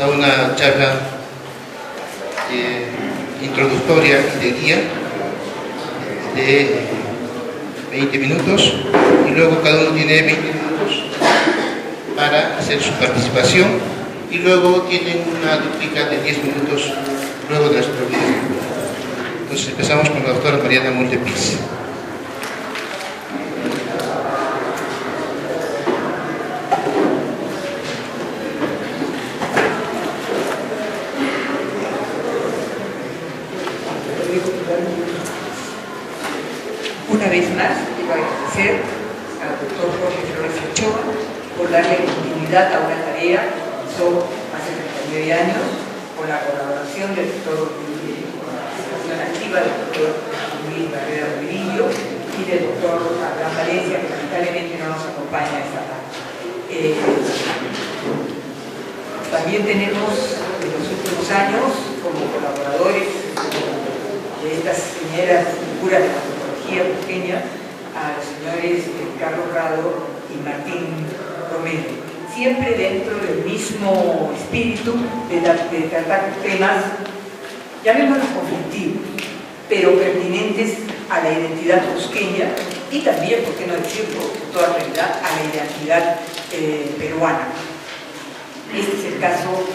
da una charla introductoria y de guía de 20 minutos, y luego cada uno tiene 20 minutos para hacer su participación, y luego tienen una duplica de 10 minutos luego de nuestro video. Entonces empezamos con la doctora Mariana Montepiz. Una vez más, quiero agradecer al doctor Jorge Flores Ochoa por darle continuidad a una tarea que comenzó hace 39 años con la colaboración del doctor activa del doctor Luis Barrera Murillo y del doctor Abraham Valencia, que lamentablemente no nos acompaña esta tarde. También tenemos en los últimos años como colaboradores de estas primeras figuras de la antropología cusqueña a los señores Carlos Rado y Martín Romero, siempre dentro del mismo espíritu de tratar temas, llamémoslos conflictivos, pero pertinentes a la identidad cusqueña y también, por qué no decirlo, con toda claridad, a la identidad peruana. Este es el caso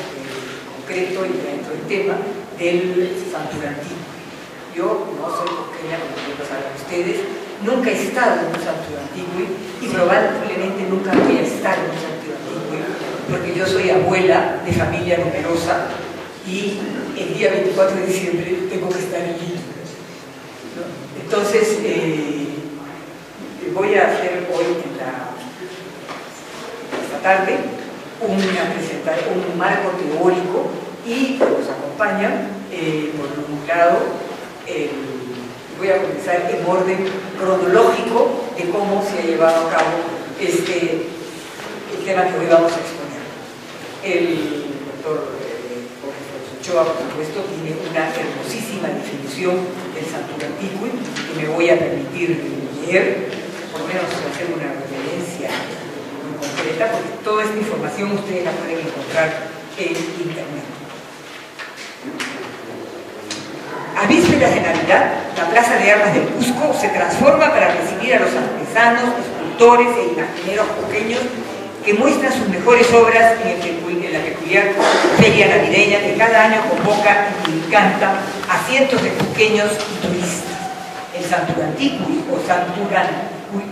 concreto y dentro del tema del santurantino. Yo no soy cusqueña, como lo saben ustedes, nunca he estado en un santurantino y probablemente nunca voy a estar en un santurantino, porque yo soy abuela de familia numerosa y el día 24 de diciembre tengo que estar en Lima, ¿no? Entonces, voy a hacer hoy, esta tarde, un marco teórico y nos acompañan, por un lado, voy a comenzar en orden cronológico de cómo se ha llevado a cabo el tema que hoy vamos a exponer. El doctor Ochoa, por supuesto, tiene una hermosísima definición del santurantino que me voy a permitir leer, por lo menos hacer una referencia muy concreta, porque toda esta información ustedes la pueden encontrar en internet. A vísperas de Navidad, la Plaza de Armas del Cusco se transforma para recibir a los artesanos, escultores e imagineros cusqueños que muestran sus mejores obras en la peculiar feria navideña que cada año convoca y encanta a cientos de cusqueños y turistas. El Santuranticuy o Santuranticuy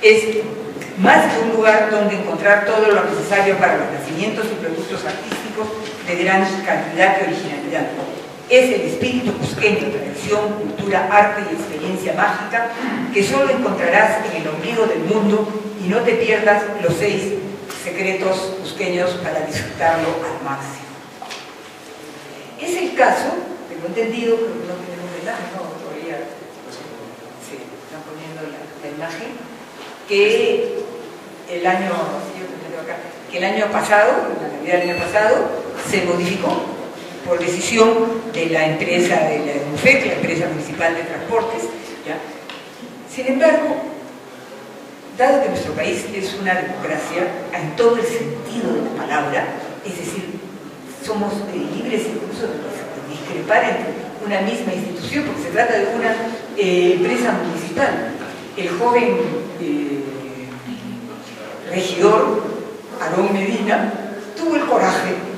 es más que un lugar donde encontrar todo lo necesario para los nacimientos y productos artísticos de gran calidad y originalidad. Es el espíritu cusqueño, tradición, cultura, arte y experiencia mágica que solo encontrarás en el ombligo del mundo, y no te pierdas los 6 secretos cusqueños para disfrutarlo al máximo. Es el caso, tengo entendido, pero no tenemos la imagen, no, todavía se están poniendo la imagen, que el año pasado, la Navidad del año pasado, se modificó por decisión de la empresa de la UNFEC, la empresa municipal de transportes, ¿ya? Sin embargo, dado que nuestro país es una democracia en todo el sentido de la palabra, es decir, somos libres incluso de discrepar entre una misma institución, porque se trata de una empresa municipal. El joven regidor Aarón Medina tuvo el coraje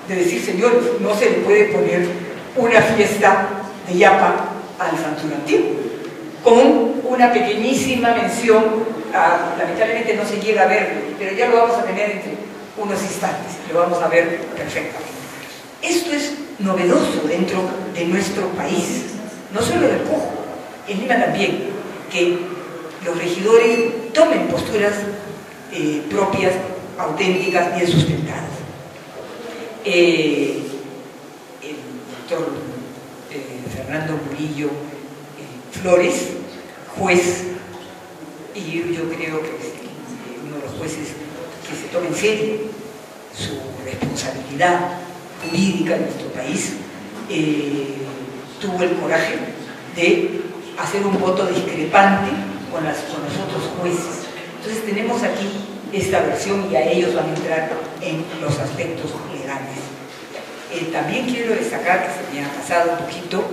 de decir: señores, no se le puede poner una fiesta de yapa al santurantino, con una pequeñísima mención, lamentablemente no se llega a ver, pero ya lo vamos a tener entre unos instantes, lo vamos a ver perfectamente. Esto es novedoso dentro de nuestro país, no solo del Cusco, en Lima también, que los regidores tomen posturas propias, auténticas, bien sustentadas. El doctor Fernando Murillo Flores, juez, y yo creo que es uno de los jueces que se toma en serio su responsabilidad jurídica en nuestro país, tuvo el coraje de hacer un voto discrepante con los otros jueces. Entonces tenemos aquí esta versión y a ellos van a entrar en los aspectos legales. También quiero destacar, que se me ha pasado un poquito,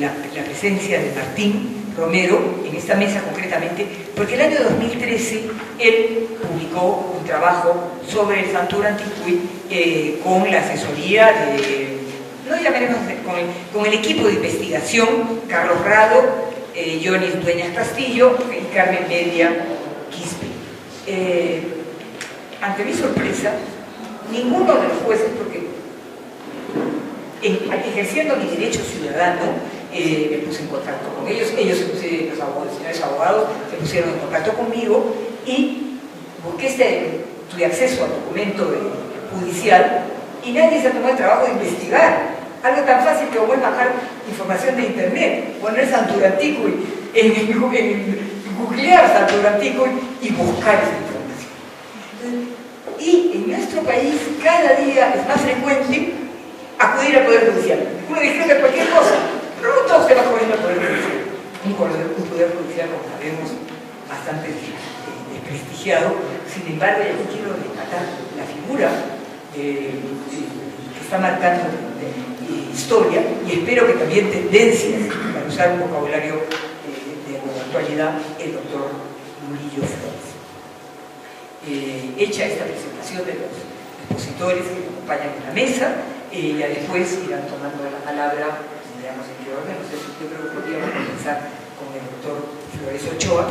la presencia de Martín Romero en esta mesa concretamente, porque el año 2013 él publicó un trabajo sobre el Santur Antiqui con la asesoría de, no llamaremos, con el equipo de investigación, Carlos Rado, Johnny Dueñas Castillo y Carmen Media Quispe. Ante mi sorpresa, ninguno de los jueces, porque ejerciendo mi derecho ciudadano, me puse en contacto con ellos, los señores abogados se pusieron en contacto conmigo y busqué tuve acceso al documento judicial y nadie se tomó el trabajo de investigar algo tan fácil como es bajar información de internet, poner Santur Antiqui googlear Santur Antiqui y buscar esa información. Y en nuestro país cada día es más frecuente acudir al Poder Judicial. Uno discute cualquier cosa, pero no todos se va corriendo al Poder Judicial. Un Poder Judicial, como sabemos, bastante desprestigiado. Sin embargo, y aquí quiero rescatar la figura que está marcando historia, y espero que también tendencias, para usar un vocabulario de la actualidad, el doctor Murillo Flores. Hecha esta presentación de los expositores que me acompañan en la mesa, ya después irán tomando la palabra, veamos en qué orden, yo creo que podríamos comenzar con el doctor Flores Ochoa,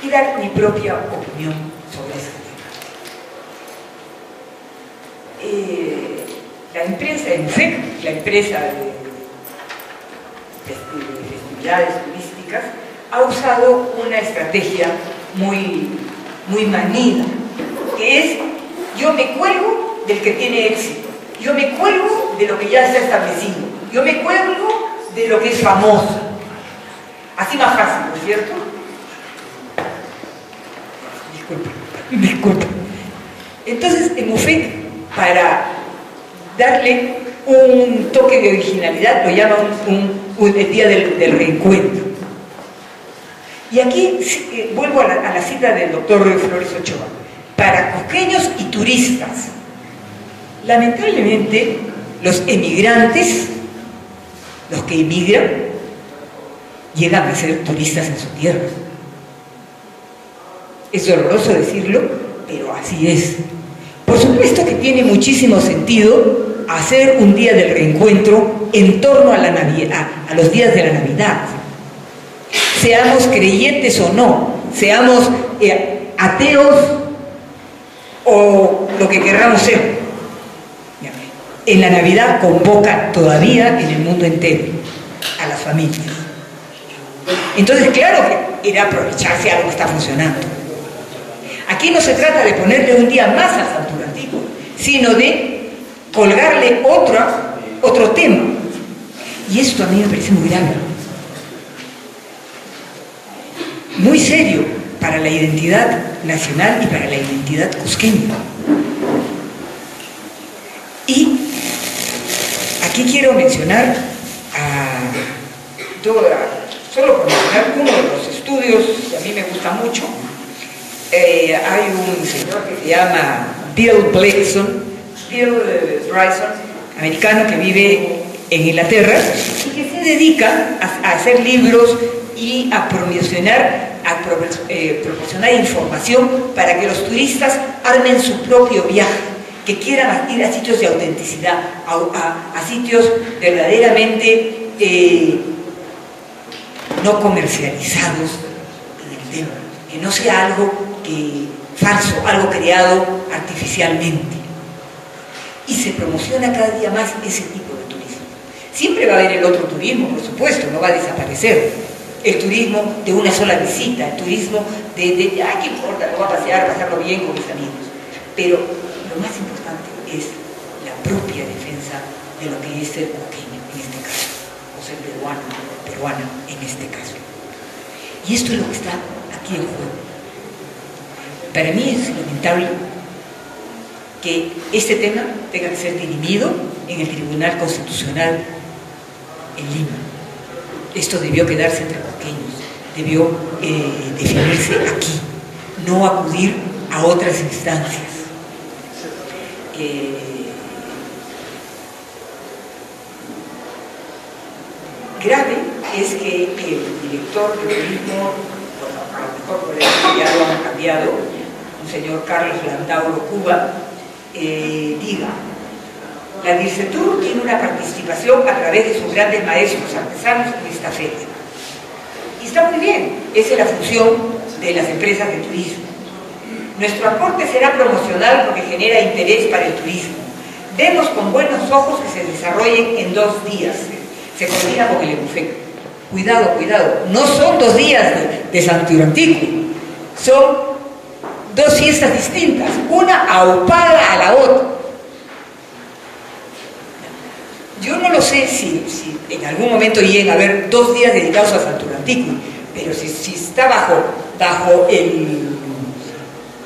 y dar mi propia opinión sobre este tema. La empresa ENFEC, la empresa de festividades turísticas, ha usado una estrategia muy manida, que es: yo me cuelgo del que tiene éxito, yo me cuelgo de lo que ya está establecido, yo me cuelgo de lo que es famoso. Así más fácil, ¿no es cierto? Disculpa. Entonces, en UFEC, para darle un toque de originalidad, lo llaman el día del reencuentro. Y aquí vuelvo a la cita del doctor Flores Ochoa: para cusqueños y turistas. Lamentablemente, los emigrantes, los que emigran, llegan a ser turistas en su tierra. Es doloroso decirlo, pero así es. Por supuesto que tiene muchísimo sentido hacer un día del reencuentro en torno a la Navidad, a los días de la Navidad. Seamos creyentes o no, seamos ateos o lo que querramos ser. En la Navidad convoca todavía en el mundo entero a las familias. Entonces, claro que era aprovecharse algo que está funcionando. Aquí no se trata de ponerle un día más al Santur Antiqui, sino de colgarle otro tema. Y esto a mí me parece muy grave, muy serio para la identidad nacional y para la identidad cusqueña. Y aquí quiero mencionar solo por mencionar uno de los estudios que a mí me gusta mucho. Hay un señor que se llama Bill Bryson, americano, que vive en Inglaterra y que se dedica a hacer libros y a proporcionar información para que los turistas armen su propio viaje, que quieran ir a sitios de autenticidad, a sitios verdaderamente no comercializados en el tema, que no sea algo falso, algo creado artificialmente. Y se promociona cada día más ese tipo de turismo. Siempre va a haber el otro turismo, por supuesto, no va a desaparecer. El turismo de una sola visita, el turismo de ¿qué importa? Lo voy a pasear, pasarlo bien con mis amigos. Pero lo más importante es la propia defensa de lo que es ser cusqueño en este caso, o ser peruana en este caso. Y esto es lo que está aquí en juego. Para mí es lamentable que este tema tenga que ser dirimido en el Tribunal Constitucional en Lima. Esto debió quedarse entre cusqueños, debió definirse aquí, no acudir a otras instancias. grave es que el director del mismo, bueno, a lo mejor por eso ya lo han cambiado, un señor Carlos Landauro Cuba, diga: la DIRCETUR tiene una participación a través de sus grandes maestros artesanos en esta feria. Y está muy bien, esa es la función de las empresas de turismo. Nuestro aporte será promocional porque genera interés para el turismo. Vemos con buenos ojos que se desarrollen en 2 días. Se coordina con el ECUFEC. Cuidado, cuidado. No son 2 días de Santo Antico. Son 2 fiestas distintas, una aupada a la otra. Yo no lo sé si en algún momento lleguen a haber 2 días dedicados a Santo Antico, pero si está bajo el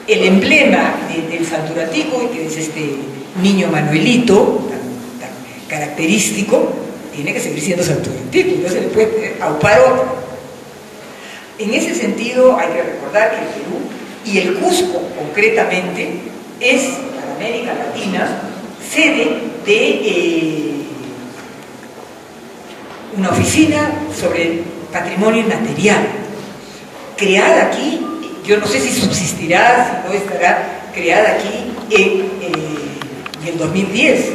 emblema del Santo Antico, que es este niño Manuelito tan característico, tiene que seguir siendo Santo Antico, no se le puede aupar otro. En ese sentido hay que recordar que el Perú y el Cusco concretamente es, para América Latina, sede de una oficina sobre patrimonio inmaterial, creada aquí. Yo no sé si subsistirá, si no estará creada aquí en el 2010.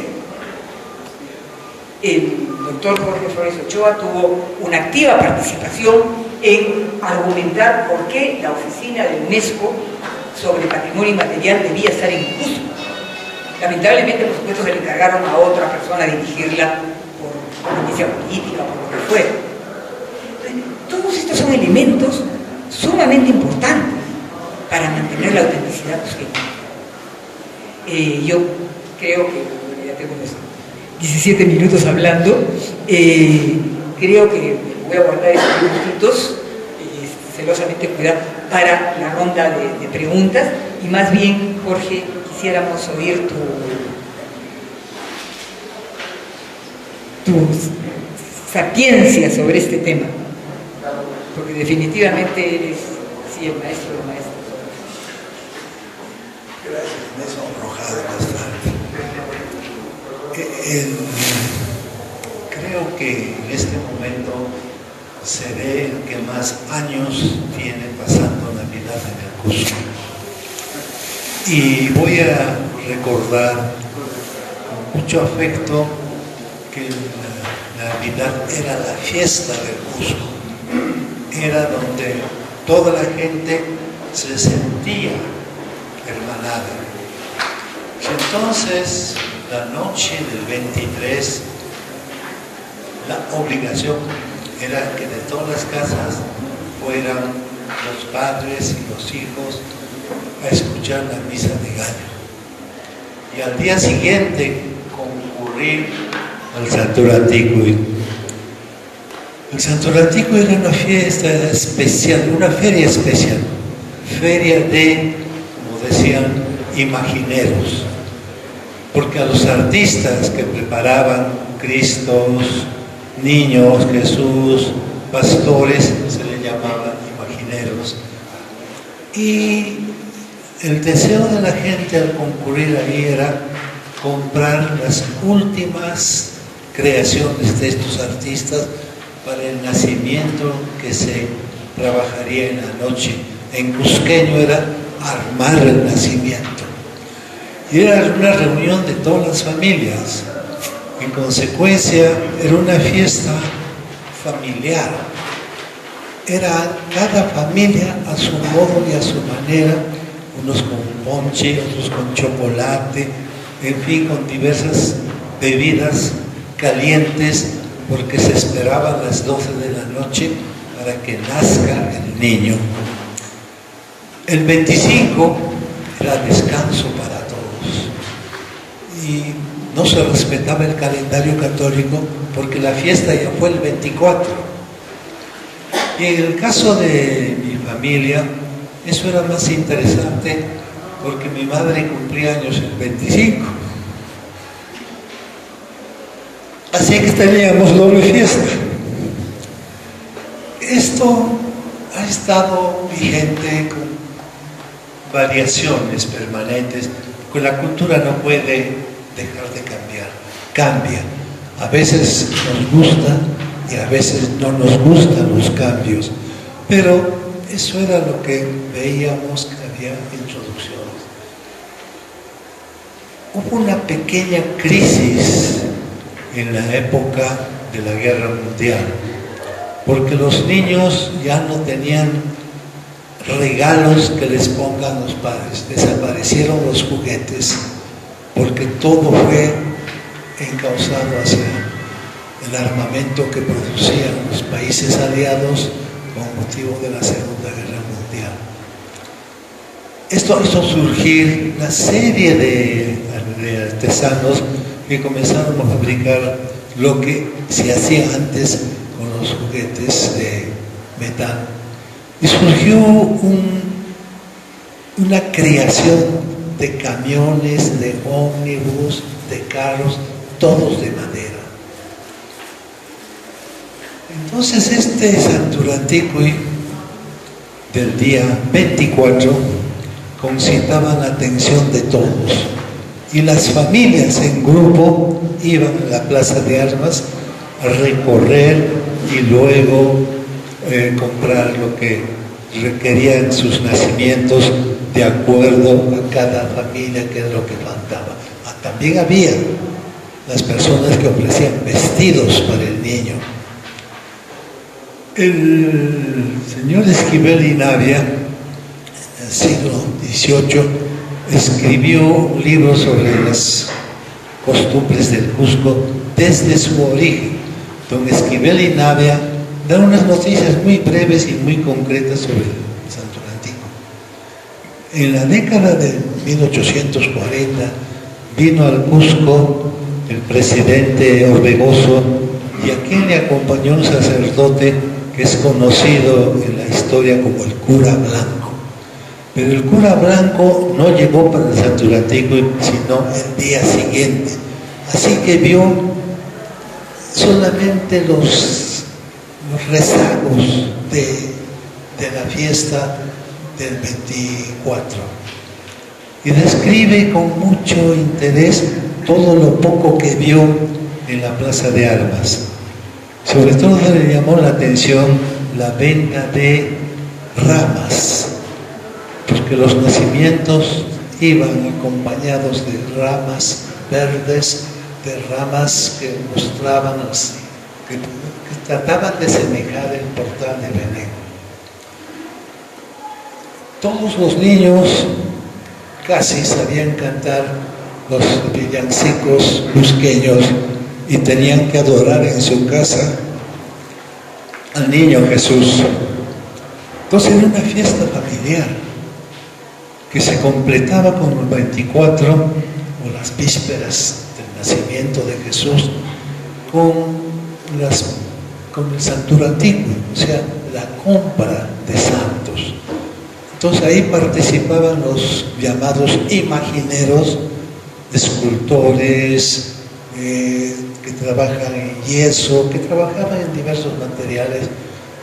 El doctor Jorge Flores Ochoa tuvo una activa participación en argumentar por qué la oficina de UNESCO sobre patrimonio inmaterial debía estar en Cusco. Lamentablemente, por supuesto, se le encargaron a otra persona dirigirla por conveniencia política, por lo que fuera. Todos estos son elementos sumamente importantes para mantener la autenticidad cusqueña. Yo creo que, ya tengo unos 17 minutos hablando, creo que voy a guardar estos minutitos, celosamente cuidar, para la ronda de preguntas, y más bien, Jorge, quisiéramos oír tu sapiencia sobre este tema, porque definitivamente eres, sí, el maestro de maestros. Gracias, me he sonrojado bastante. Creo que en este momento seré el que más años tiene pasando Navidad en el Cusco. Y voy a recordar con mucho afecto que la Navidad era la fiesta del Cusco. Era donde toda la gente se sentía hermanada. Entonces, la noche del 23, la obligación era que de todas las casas fueran los padres y los hijos a escuchar la misa de gallo. Y al día siguiente concurrir al Santo Antico. El Santo Antico era una fiesta especial, una feria especial, feria de, como decían, imagineros, porque a los artistas que preparaban Cristos, niños, Jesús, pastores, se les llamaba imagineros. Y el deseo de la gente al concurrir ahí era comprar las últimas creaciones de estos artistas para el nacimiento que se trabajaría en la noche. En cusqueño era armar el nacimiento. Y era una reunión de todas las familias. En consecuencia, era una fiesta familiar. Era cada familia a su modo y a su manera, unos con ponche, otros con chocolate, en fin, con diversas bebidas calientes, porque se esperaba a las 12 de la noche para que nazca el niño. El 25 era descanso para todos y no se respetaba el calendario católico porque la fiesta ya fue el 24. Y en el caso de mi familia, eso era más interesante porque mi madre cumplía años el 25. Así que teníamos doble fiesta. Esto ha estado vigente con variaciones permanentes, porque la cultura no puede dejar de cambiar. Cambia. A veces nos gusta y a veces no nos gustan los cambios, pero eso era lo que veíamos que había introducciones. Hubo una pequeña crisis en la época de la Guerra Mundial, porque los niños ya no tenían regalos que les pongan los padres, desaparecieron los juguetes, porque todo fue encauzado hacia el armamento que producían los países aliados con motivo de la Segunda Guerra Mundial. Esto hizo surgir una serie de artesanos que comenzaron a fabricar lo que se hacía antes con los juguetes de metal. Y surgió una creación de camiones, de ómnibus, de carros, todos de madera. Entonces este Santurantikuy del día 24 concitaba la atención de todos, y las familias en grupo iban a la Plaza de Armas a recorrer y luego comprar lo que requerían sus nacimientos de acuerdo a cada familia, que era lo que faltaba. También había las personas que ofrecían vestidos para el niño. El señor Esquivel y Navia, en el siglo XVIII, escribió un libro sobre las costumbres del Cusco desde su origen. Don Esquivel y Navia da unas noticias muy breves y muy concretas sobre el Santurantikuy. En la década de 1840 vino al Cusco el presidente Orbegoso, y a quien le acompañó un sacerdote que es conocido en la historia como el cura Blanco. Pero el cura Blanco no llegó para el Santurantikuy sino el día siguiente, así que vio solamente los rezagos de la fiesta del 24, y describe con mucho interés todo lo poco que vio en la Plaza de Armas. Sobre todo le llamó la atención la venta de ramas, porque los nacimientos iban acompañados de ramas verdes, de ramas que mostraban así, que trataban de semejar el portal de Belén. Todos los niños casi sabían cantar los villancicos cusqueños y tenían que adorar en su casa al niño Jesús. Entonces era una fiesta familiar que se completaba con el 24 o las vísperas del nacimiento de Jesús con el Santurantikuy, o sea, la compra de santos. Entonces ahí participaban los llamados imagineros, escultores, que trabajan en yeso, que trabajaban en diversos materiales,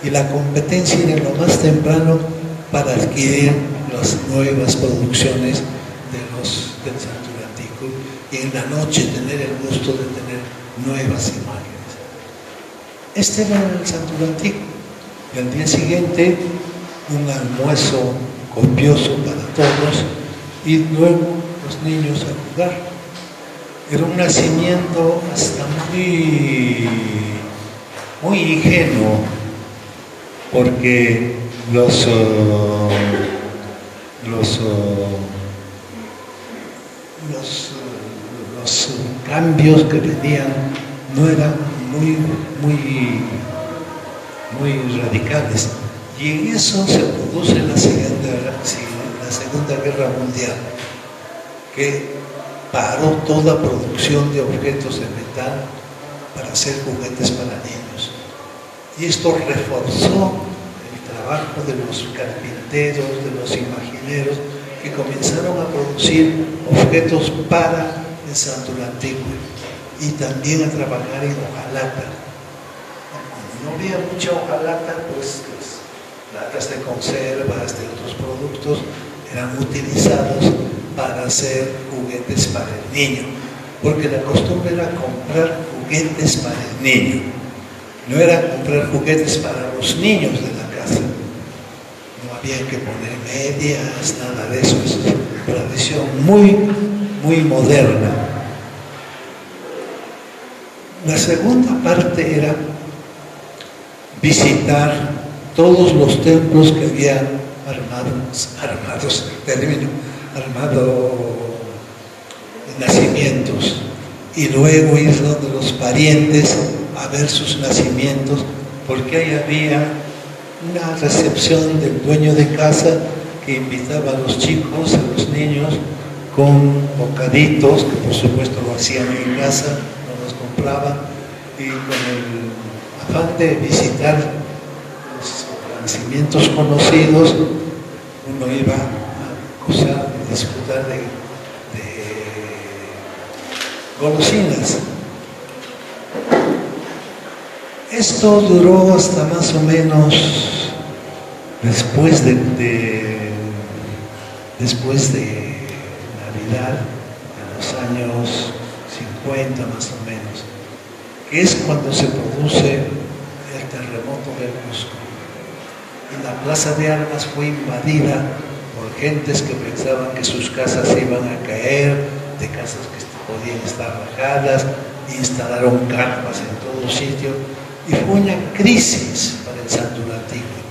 y la competencia era lo más temprano para adquirir las nuevas producciones del Santurantikuy, y en la noche tener el gusto de tener nuevas imágenes. Este era el Santurantikuy. Y al día siguiente un almuerzo copioso para todos, y luego los niños a jugar. Era un nacimiento hasta muy ingenuo, porque los cambios que venían no eran muy radicales, y en eso se produce la Segunda Guerra Mundial, que paró toda producción de objetos de metal para hacer juguetes para niños, y esto reforzó el trabajo de los carpinteros, de los imagineros, que comenzaron a producir objetos para el Santurantikuy y también a trabajar en hojalata. Como no había mucha hojalata, pues las latas de conservas, de otros productos, eran utilizados para hacer juguetes para el niño, porque la costumbre era comprar juguetes para el niño. No era comprar juguetes para los niños de la casa. No había que poner medias, nada de eso. Es una tradición muy moderna. La segunda parte era visitar todos los templos que había armado nacimientos, y luego ir donde los parientes a ver sus nacimientos, porque ahí había una recepción del dueño de casa que invitaba a los chicos, a los niños, con bocaditos, que por supuesto lo hacían en casa, no los compraban, y con el afán de visitar los nacimientos conocidos, uno iba a gozar, a disfrutar de golosinas. Esto duró hasta más o menos después de Navidad, en los años 50 más o menos, que es cuando se produce el terremoto del Cusco. Y la Plaza de Armas fue invadida por gentes que pensaban que sus casas iban a caer, de casas que podían estar bajadas, instalaron carpas en todo sitio, y fue una crisis para el Santo Antiguo,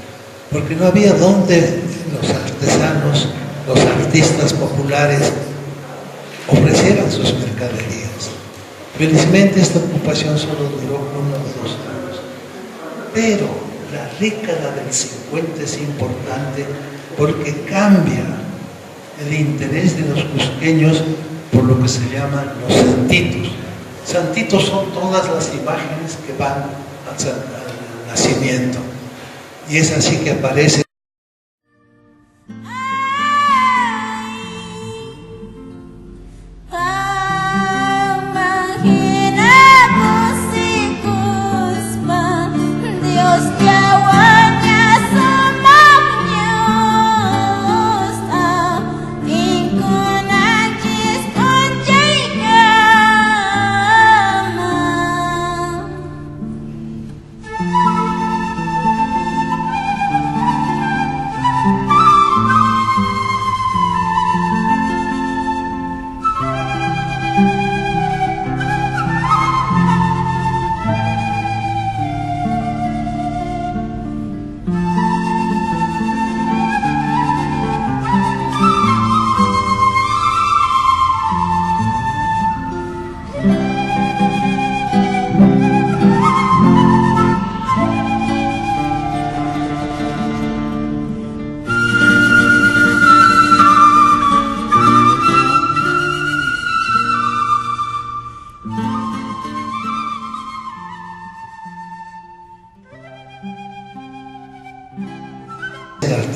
porque no había donde los artesanos, los artistas populares ofrecieran sus mercaderías. Felizmente esta ocupación solo duró 1 o 2 años, pero la década del 50 es importante porque cambia el interés de los cusqueños por lo que se llaman los santitos. Santitos son todas las imágenes que van al nacimiento, y es así que aparece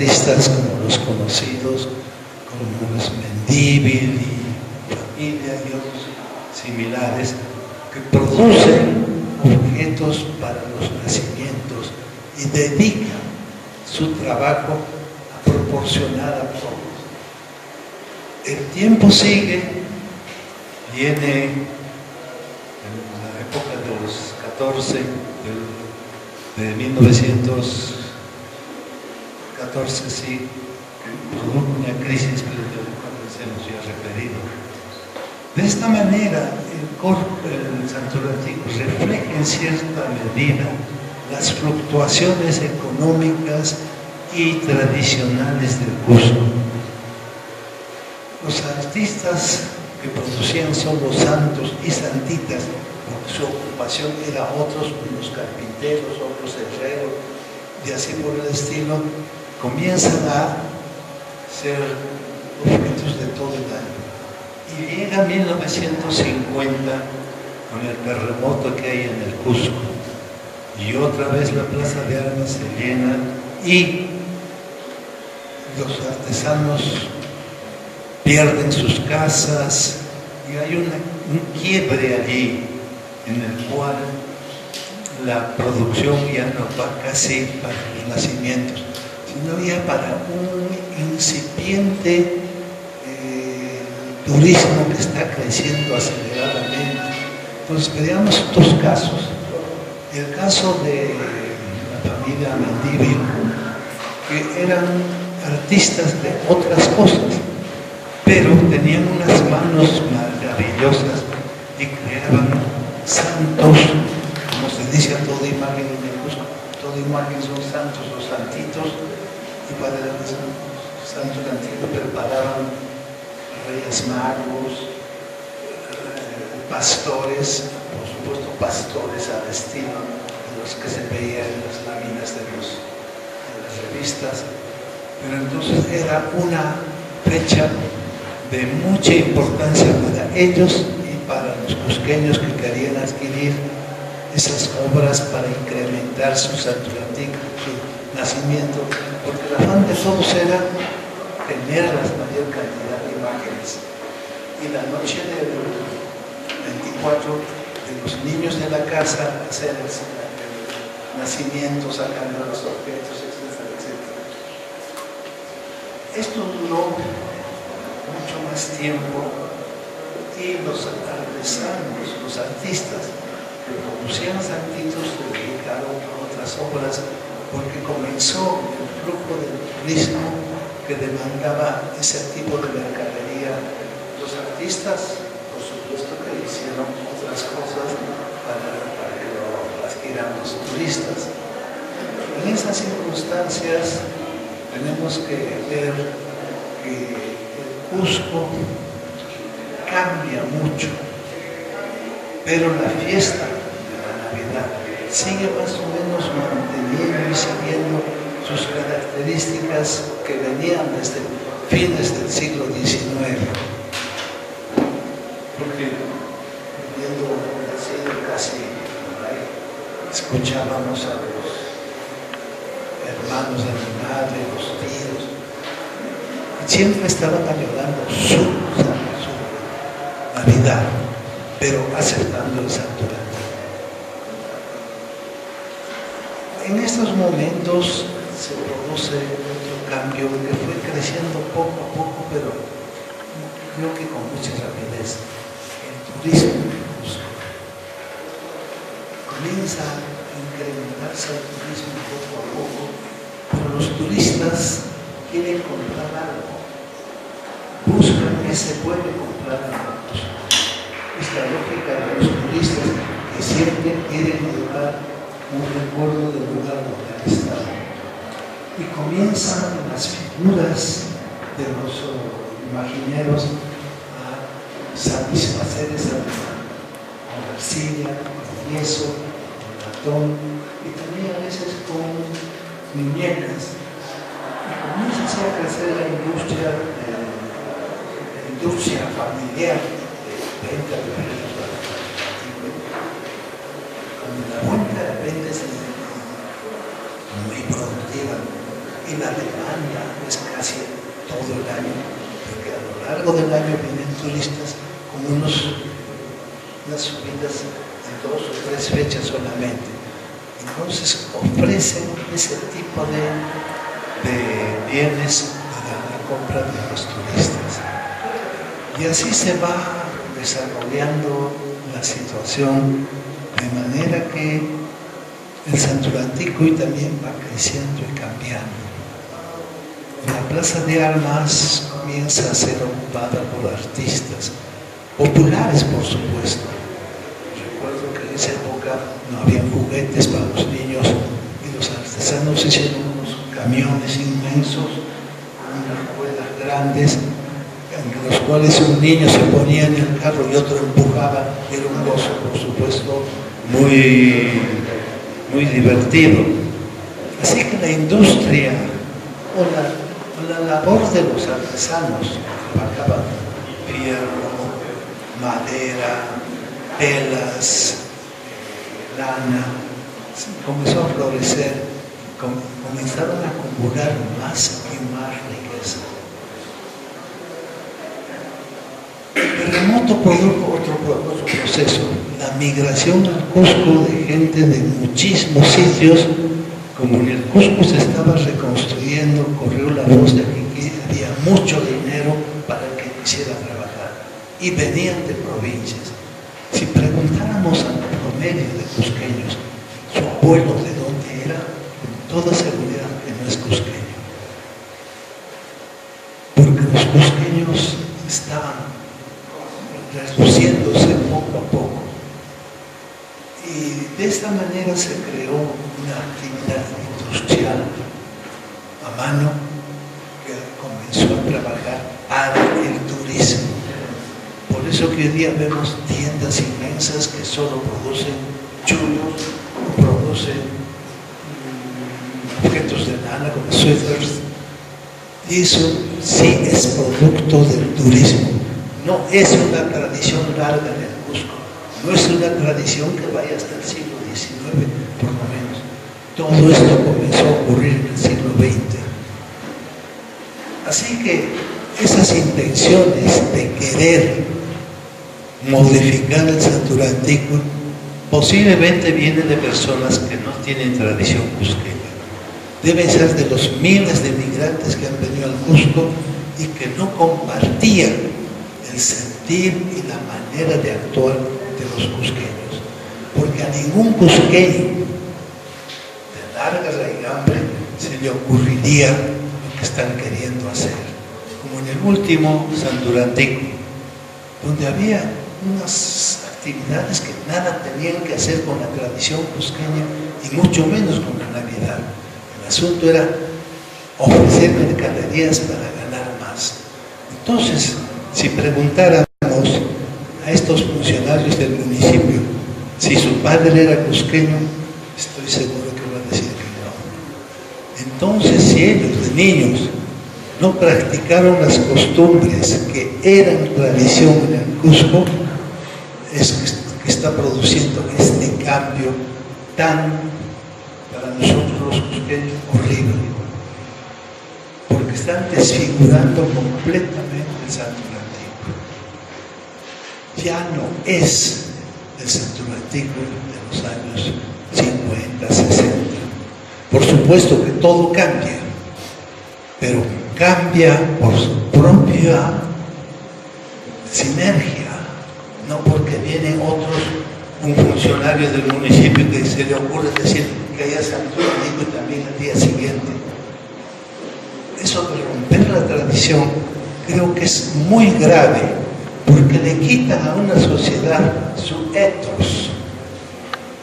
artistas como los conocidos, como los Mendívil y familia y otros similares, que producen objetos para los nacimientos y dedican su trabajo a proporcionar a todos. El tiempo sigue, viene en la época de los 14, de 1914, sí, produjo una crisis que se nos ha referido. De esta manera, el Santo Antiguo refleja en cierta medida las fluctuaciones económicas y tradicionales del Cusco. Los artistas que producían solo santos y santitas, porque su ocupación era otros, unos carpinteros, otros herreros, y así por el estilo, comienzan a ser objetos de todo el año. Y llega 1950 con el terremoto que hay en el Cusco, y otra vez la Plaza de Armas se llena y los artesanos pierden sus casas, y hay un quiebre allí en el cual la producción ya no va casi para los nacimientos, sino ya para un incipiente turismo que está creciendo aceleradamente. Entonces veamos 2 casos. El caso de la familia Mendívil, que eran artistas de otras cosas, pero tenían unas manos maravillosas y creaban santos, como se dice a toda imagen en el Cusco, toda imagen son santos, los santitos, y para los santos antiguos preparaban reyes magos, pastores, por supuesto pastores al estilo de los que se veían en las láminas de las revistas, pero entonces era una fecha de mucha importancia para ellos y para los cusqueños que querían adquirir esas obras para incrementar su santuario, su nacimiento, porque el afán de todos era tener la mayor cantidad de imágenes. Y la noche del 24 de los niños de la casa hacer el nacimiento, sacando los objetos, etcétera, etcétera. Esto duró mucho más tiempo y los artesanos, los artistas que producían santitos se dedicaron a otras obras porque comenzó el flujo del turismo que demandaba ese tipo de mercadería. Los artistas, por supuesto, que hicieron otras cosas para que lo adquieran los turistas. En esas circunstancias tenemos que ver que el Cusco cambia mucho, pero la fiesta de la Navidad sigue más o menos manteniendo y siguiendo sus características que venían desde fines del siglo XIX. Porque viendo casi por ahí, escuchábamos a los hermanos de mi madre, los tíos, y siempre estaban ayudando su Navidad, pero aceptando el santuario. En estos momentos se produce otro cambio que fue creciendo poco a poco, pero creo que con mucha rapidez. El turismo en Cusco comienza a incrementarse el turismo poco a poco, pero los turistas quieren comprar algo, buscan que se puede comprar algo. Esta lógica de los turistas que siempre quieren llevar un recuerdo del lugar donde han estado. Y comienzan las figuras de los imagineros a satisfacer esa demanda, con arcilla, con yeso, con latón, y también a veces con muñecas. Y comienza a crecer la industria familiar de venta de objetos antiguos. Cuando la venta de venta es muy productiva y la demanda es casi todo el año, porque a lo largo del año vienen turistas con unas subidas de 2 o 3 fechas solamente. Entonces ofrecen ese tipo de bienes para la compra de los turistas. Y así se va desarrollando la situación de manera que el Santuranticuy también va creciendo y cambiando. La Plaza de Armas comienza a ser ocupada por artistas populares, por supuesto. Recuerdo que en esa época no había juguetes para los niños y los artesanos hicieron unos camiones inmensos con unas ruedas grandes en los cuales un niño se ponía en el carro y otro empujaba. Era un gozo, por supuesto, muy divertido. Así que la industria o la labor de los artesanos que trabajaban fierro, madera, telas, lana, comenzó a florecer, comenzaron a acumular más y más riqueza. El terremoto produjo otro proceso, la migración al Cusco de gente de muchísimos sitios. Como en el Cusco se estaba reconstruyendo, corrió la voz de que había mucho dinero para el que quisiera trabajar y venían de provincias. Si preguntáramos al promedio de cusqueños abuelo de dónde era, con toda seguridad que no es cusqueño. Porque los cusqueños estaban reduciéndose poco a poco. Y de esta manera se creó una actividad industrial a mano que comenzó a trabajar para el turismo. Por eso que hoy día vemos tiendas inmensas que solo producen chullos, producen objetos de lana como suéteres. Y eso sí es producto del turismo. No es una tradición larga en el Cusco. No es una tradición que vaya hasta el siglo XIX, por lo menos. Todo esto comenzó a ocurrir en el siglo XX. Así que esas intenciones de querer modificar el Santurantico posiblemente vienen de personas que no tienen tradición cusqueña. Deben ser de los miles de migrantes que han venido al Cusco y que no compartían el sentir y la manera de actuar de los cusqueños. Porque a ningún cusqueño de larga raigambre se le ocurriría lo que están queriendo hacer. Como en el último Santurantico, donde había unas actividades que nada tenían que hacer con la tradición cusqueña y mucho menos con la Navidad. El asunto era ofrecer mercaderías para ganar más. Entonces, si preguntáramos a estos funcionarios del municipio si su padre era cusqueño, estoy seguro que van a decir que no. Entonces, si ellos de niños no practicaron las costumbres que eran tradición en el Cusco, es que está produciendo este cambio tan, para nosotros los cusqueños, horrible. Porque están desfigurando completamente el Santurantico. Ya no es el Santurantico de los años 50, 60. Por supuesto que todo cambia, pero cambia por su propia sinergia. No porque vienen otros, un funcionario del municipio que se le ocurre decir que haya Santurantico y también al día siguiente. Eso de romper la tradición creo que es muy grave, porque le quitan a una sociedad su ethos,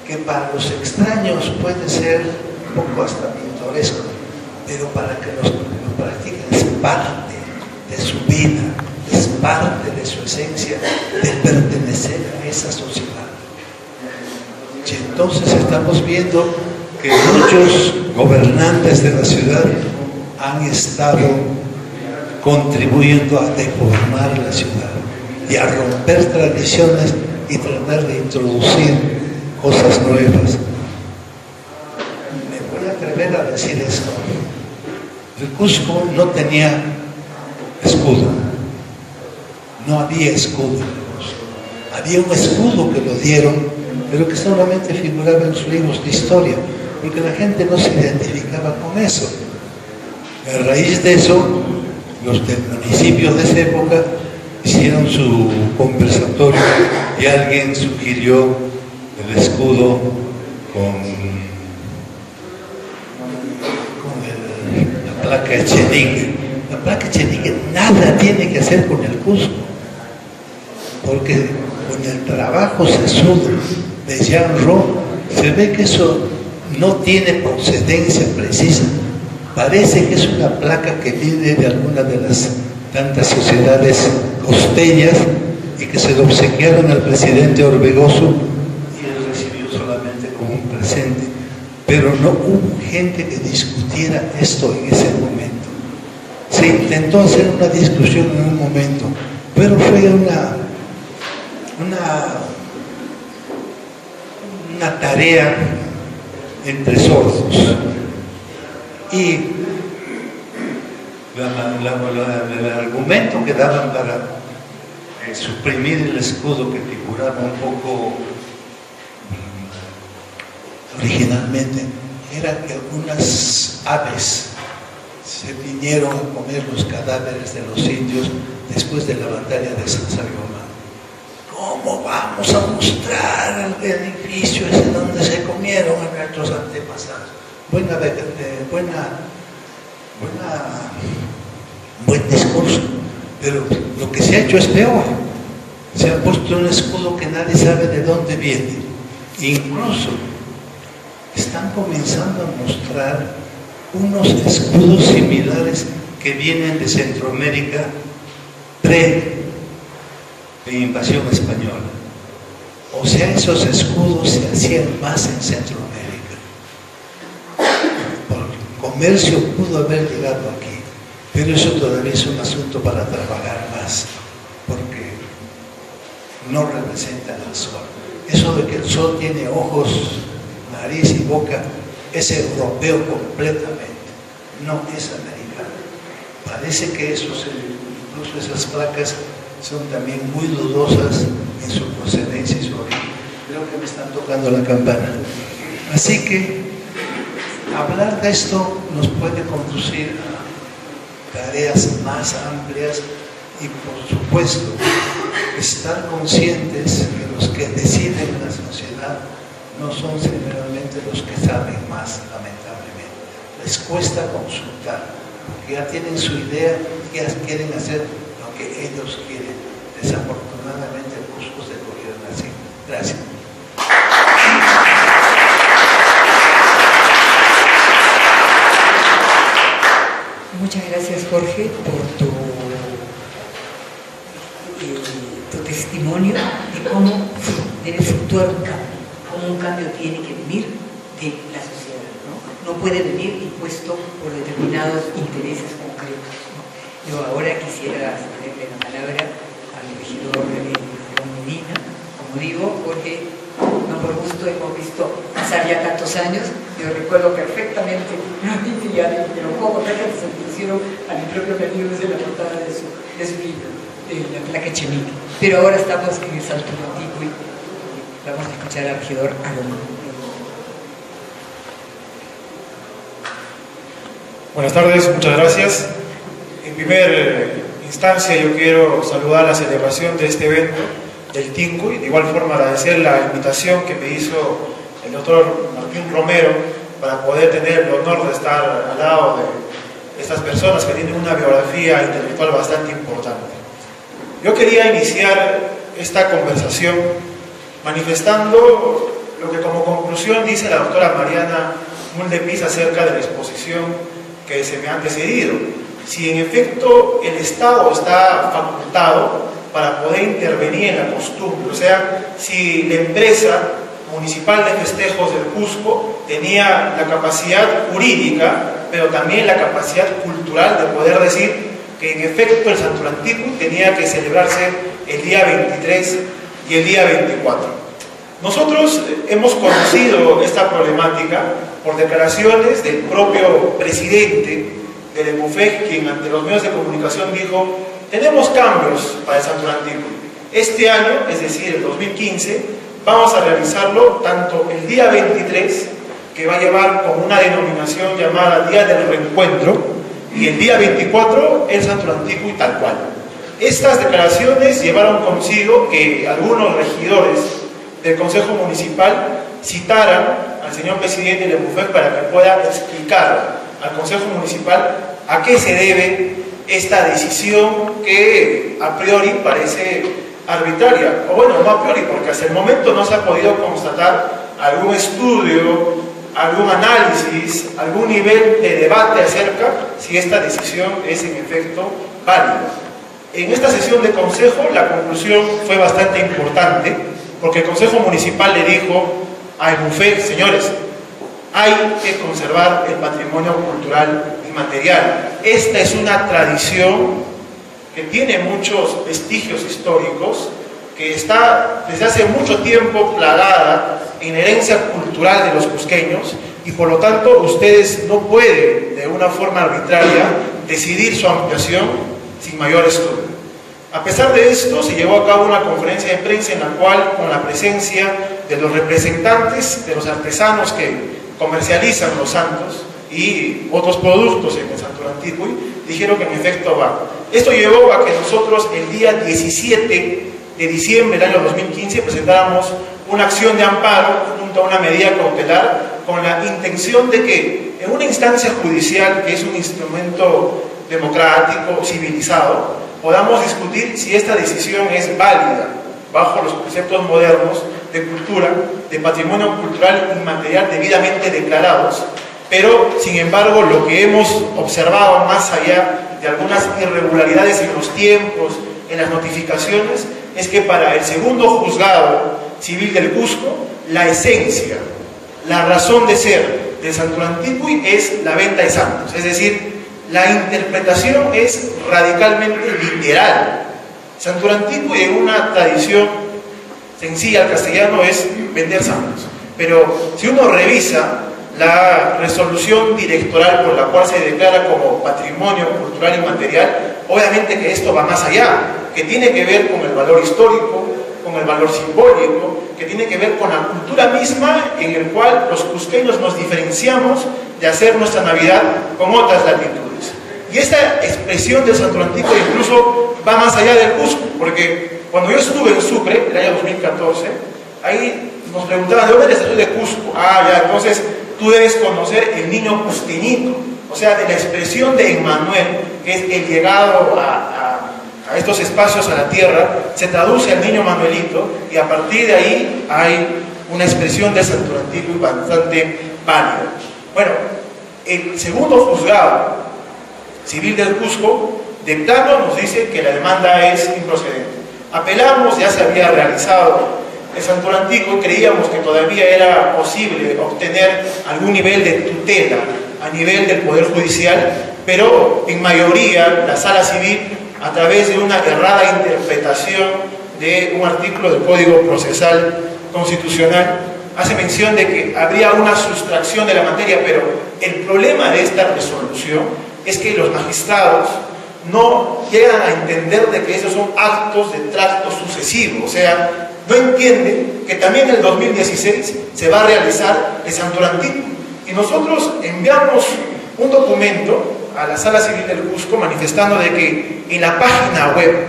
que para los extraños puede ser un poco hasta pintoresco, pero para que lo practiquen es parte de su vida, es parte de su esencia de pertenecer a esa sociedad. Y entonces estamos viendo que muchos gobernantes de la ciudad han estado contribuyendo a deformar la ciudad y a romper tradiciones y tratar de introducir cosas nuevas. Me voy a atrever a decir esto. El Cusco no tenía escudo. No había escudo en el Cusco. Había un escudo que lo dieron, pero que solamente figuraba en los libros de historia, porque la gente no se identificaba con eso. A raíz de eso, los del municipio de esa época hicieron su conversatorio y alguien sugirió el escudo con la placa Echenique. La placa Echenique nada tiene que hacer con el Cusco, porque con el trabajo sesudo de Jean Rau se ve que eso no tiene procedencia precisa. Parece que es una placa que viene de alguna de las tantas sociedades costeñas y que se lo obsequiaron al presidente Orbegoso y él recibió solamente como un presente. Pero no hubo gente que discutiera esto en ese momento. Se intentó hacer una discusión en un momento, pero fue una tarea entre sordos. Y el argumento que daban para suprimir el escudo, que figuraba un poco originalmente, era que algunas aves se vinieron a comer los cadáveres de los indios después de la batalla de San Salvador. ¿Cómo vamos a mostrar el edificio ese donde se comía comieron a nuestros antepasados. Buen discurso, pero lo que se ha hecho es peor. Se ha puesto un escudo que nadie sabe de dónde viene. Incluso están comenzando a mostrar unos escudos similares que vienen de Centroamérica pre-invasión española. O sea, esos escudos se hacían más en Centroamérica. Porque el comercio pudo haber llegado aquí, pero eso todavía es un asunto para trabajar más, porque no representan al sol. Eso de que el sol tiene ojos, nariz y boca es europeo completamente, no es americano. Parece que incluso esas placas son también muy dudosas en su procedencia y su origen. Creo que me están tocando la campana. Así que hablar de esto nos puede conducir a tareas más amplias y, por supuesto, estar conscientes que los que deciden en la sociedad no son generalmente los que saben más, lamentablemente. Les cuesta consultar, porque ya tienen su idea y ya quieren hacer lo que ellos quieren. Desafortunadamente el Cusco se gobierna así. Gracias. Muchas gracias, Jorge, por tu testimonio de cómo debe fluctuar un cambio, cómo un cambio tiene que venir de la sociedad, no puede venir impuesto por determinados intereses concretos, ¿no? Yo ahora quisiera cederle la palabra al regidor Juan Medina, como digo, porque no por gusto hemos visto pasar ya tantos años. Yo recuerdo perfectamente de lo poco que se pusieron a mi propio Camilo desde la portada de su libro, La Placa Echenique. Pero ahora estamos en el Salto Antiguo y vamos a escuchar al regidor Alonso. Buenas tardes, muchas gracias. En primera instancia yo quiero saludar la celebración de este evento del TINCU y de igual forma agradecer la invitación que me hizo el doctor Martín Romero para poder tener el honor de estar al lado de estas personas que tienen una biografía intelectual bastante importante. Yo quería iniciar esta conversación manifestando lo que como conclusión dice la doctora Mariana Muldepiz acerca de la exposición que se me ha antecedido. Si en efecto el Estado está facultado para poder intervenir en la costumbre, o sea, si la empresa municipal de festejos del Cusco tenía la capacidad jurídica, pero también la capacidad cultural de poder decir que en efecto el Santulanticue tenía que celebrarse el día 23 y el día 24. Nosotros hemos conocido esta problemática por declaraciones del propio presidente del EMUFEC, quien ante los medios de comunicación dijo: tenemos cambios para el Santulanticue. Este año, es decir, el 2015, vamos a realizarlo tanto el día 23, que va a llevar con una denominación llamada Día del Reencuentro, y el día 24 el Santulanticue tal cual. Estas declaraciones llevaron consigo que algunos regidores del Consejo Municipal citaran al señor presidente del EMUFEC para que pueda explicar al Consejo Municipal a qué se debe esta decisión que a priori parece arbitraria, o bueno, no a priori, porque hasta el momento no se ha podido constatar algún estudio, algún análisis, algún nivel de debate acerca si esta decisión es en efecto válida. En esta sesión de consejo la conclusión fue bastante importante, porque el Consejo Municipal le dijo a EMUFEC: señores, hay que conservar el patrimonio cultural inmaterial. Esta es una tradición que tiene muchos vestigios históricos, que está desde hace mucho tiempo plagada en herencia cultural de los cusqueños, y por lo tanto ustedes no pueden de una forma arbitraria decidir su ampliación sin mayor estudio. A pesar de esto, se llevó a cabo una conferencia de prensa en la cual, con la presencia de los representantes de los artesanos que comercializan los santos y otros productos en el Santulanticue, dijeron que en efecto va. Esto llevó a que nosotros el día 17 de diciembre del año 2015 presentáramos una acción de amparo junto a una medida cautelar con la intención de que en una instancia judicial, que es un instrumento democrático, civilizado, podamos discutir si esta decisión es válida bajo los preceptos modernos de cultura, de patrimonio cultural inmaterial debidamente declarados, pero sin embargo lo que hemos observado más allá de algunas irregularidades en los tiempos, en las notificaciones, es que para el segundo juzgado civil del Cusco, la esencia, la razón de ser de Santuranticui es la venta de santos, es decir, la interpretación es radicalmente literal. Santuranticui, en una tradición sencilla al castellano, es vender santos, pero si uno revisa la resolución directoral por la cual se declara como patrimonio cultural inmaterial, obviamente que esto va más allá, que tiene que ver con el valor histórico, con el valor simbólico, que tiene que ver con la cultura misma en el cual los cusqueños nos diferenciamos de hacer nuestra Navidad con otras latitudes. Y esta expresión de Santuranticui incluso va más allá del Cusco, porque cuando yo estuve en Sucre, el año 2014, ahí nos preguntaban, ¿de dónde eres? De Cusco. Ah, ya, entonces tú debes conocer el niño cusqueñito, o sea, de la expresión de Emmanuel, que es el llegado a estos espacios, a la tierra, se traduce al niño Manuelito, y a partir de ahí hay una expresión de Santuranticui bastante válida. Bueno, el segundo juzgado civil del Cusco, de plano nos dice que la demanda es improcedente. Apelamos, ya se había realizado en Santuranticui, creíamos que todavía era posible obtener algún nivel de tutela a nivel del Poder Judicial, pero en mayoría la Sala Civil, a través de una errada interpretación de un artículo del Código Procesal Constitucional, hace mención de que habría una sustracción de la materia, pero el problema de esta resolución es que los magistrados no llegan a entender de que esos son actos de tracto sucesivo, o sea, no entienden que también en el 2016 se va a realizar el Santuranticui. Y nosotros enviamos un documento a la Sala Civil del Cusco manifestando de que en la página web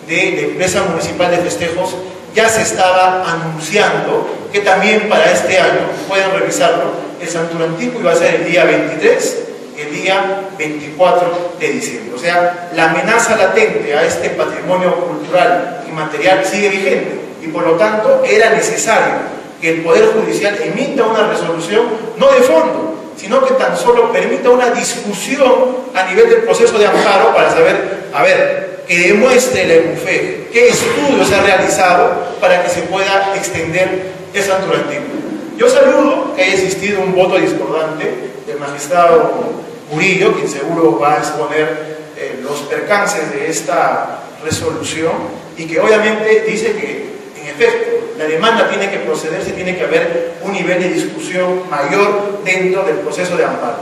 de la Empresa Municipal de Festejos ya se estaba anunciando que también para este año, pueden revisarlo, el Santuranticui va a ser el día 23, el día 24 de diciembre. O sea, la amenaza latente a este patrimonio cultural y material sigue vigente, y por lo tanto era necesario que el Poder Judicial emita una resolución, no de fondo, sino que tan solo permita una discusión a nivel del proceso de amparo para saber, a ver, que demuestre la EMUFEG qué estudio se ha realizado para que se pueda extender el Santuranticui. Yo saludo que haya existido un voto discordante del magistrado Murillo, quien seguro va a exponer los percances de esta resolución, y que obviamente dice que, en efecto, la demanda tiene que procederse, tiene que haber un nivel de discusión mayor dentro del proceso de amparo.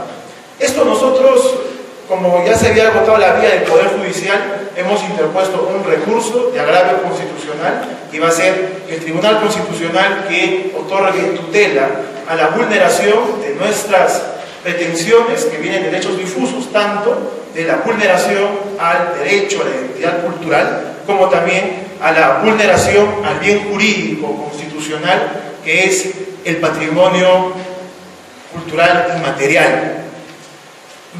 Esto nosotros, como ya se había agotado la vía del Poder Judicial, hemos interpuesto un recurso de agravio constitucional, y va a ser el Tribunal Constitucional que otorgue tutela a la vulneración de nuestras pretensiones, que vienen de derechos difusos, tanto de la vulneración al derecho a la identidad cultural, como también a la vulneración al bien jurídico constitucional, que es el patrimonio cultural inmaterial.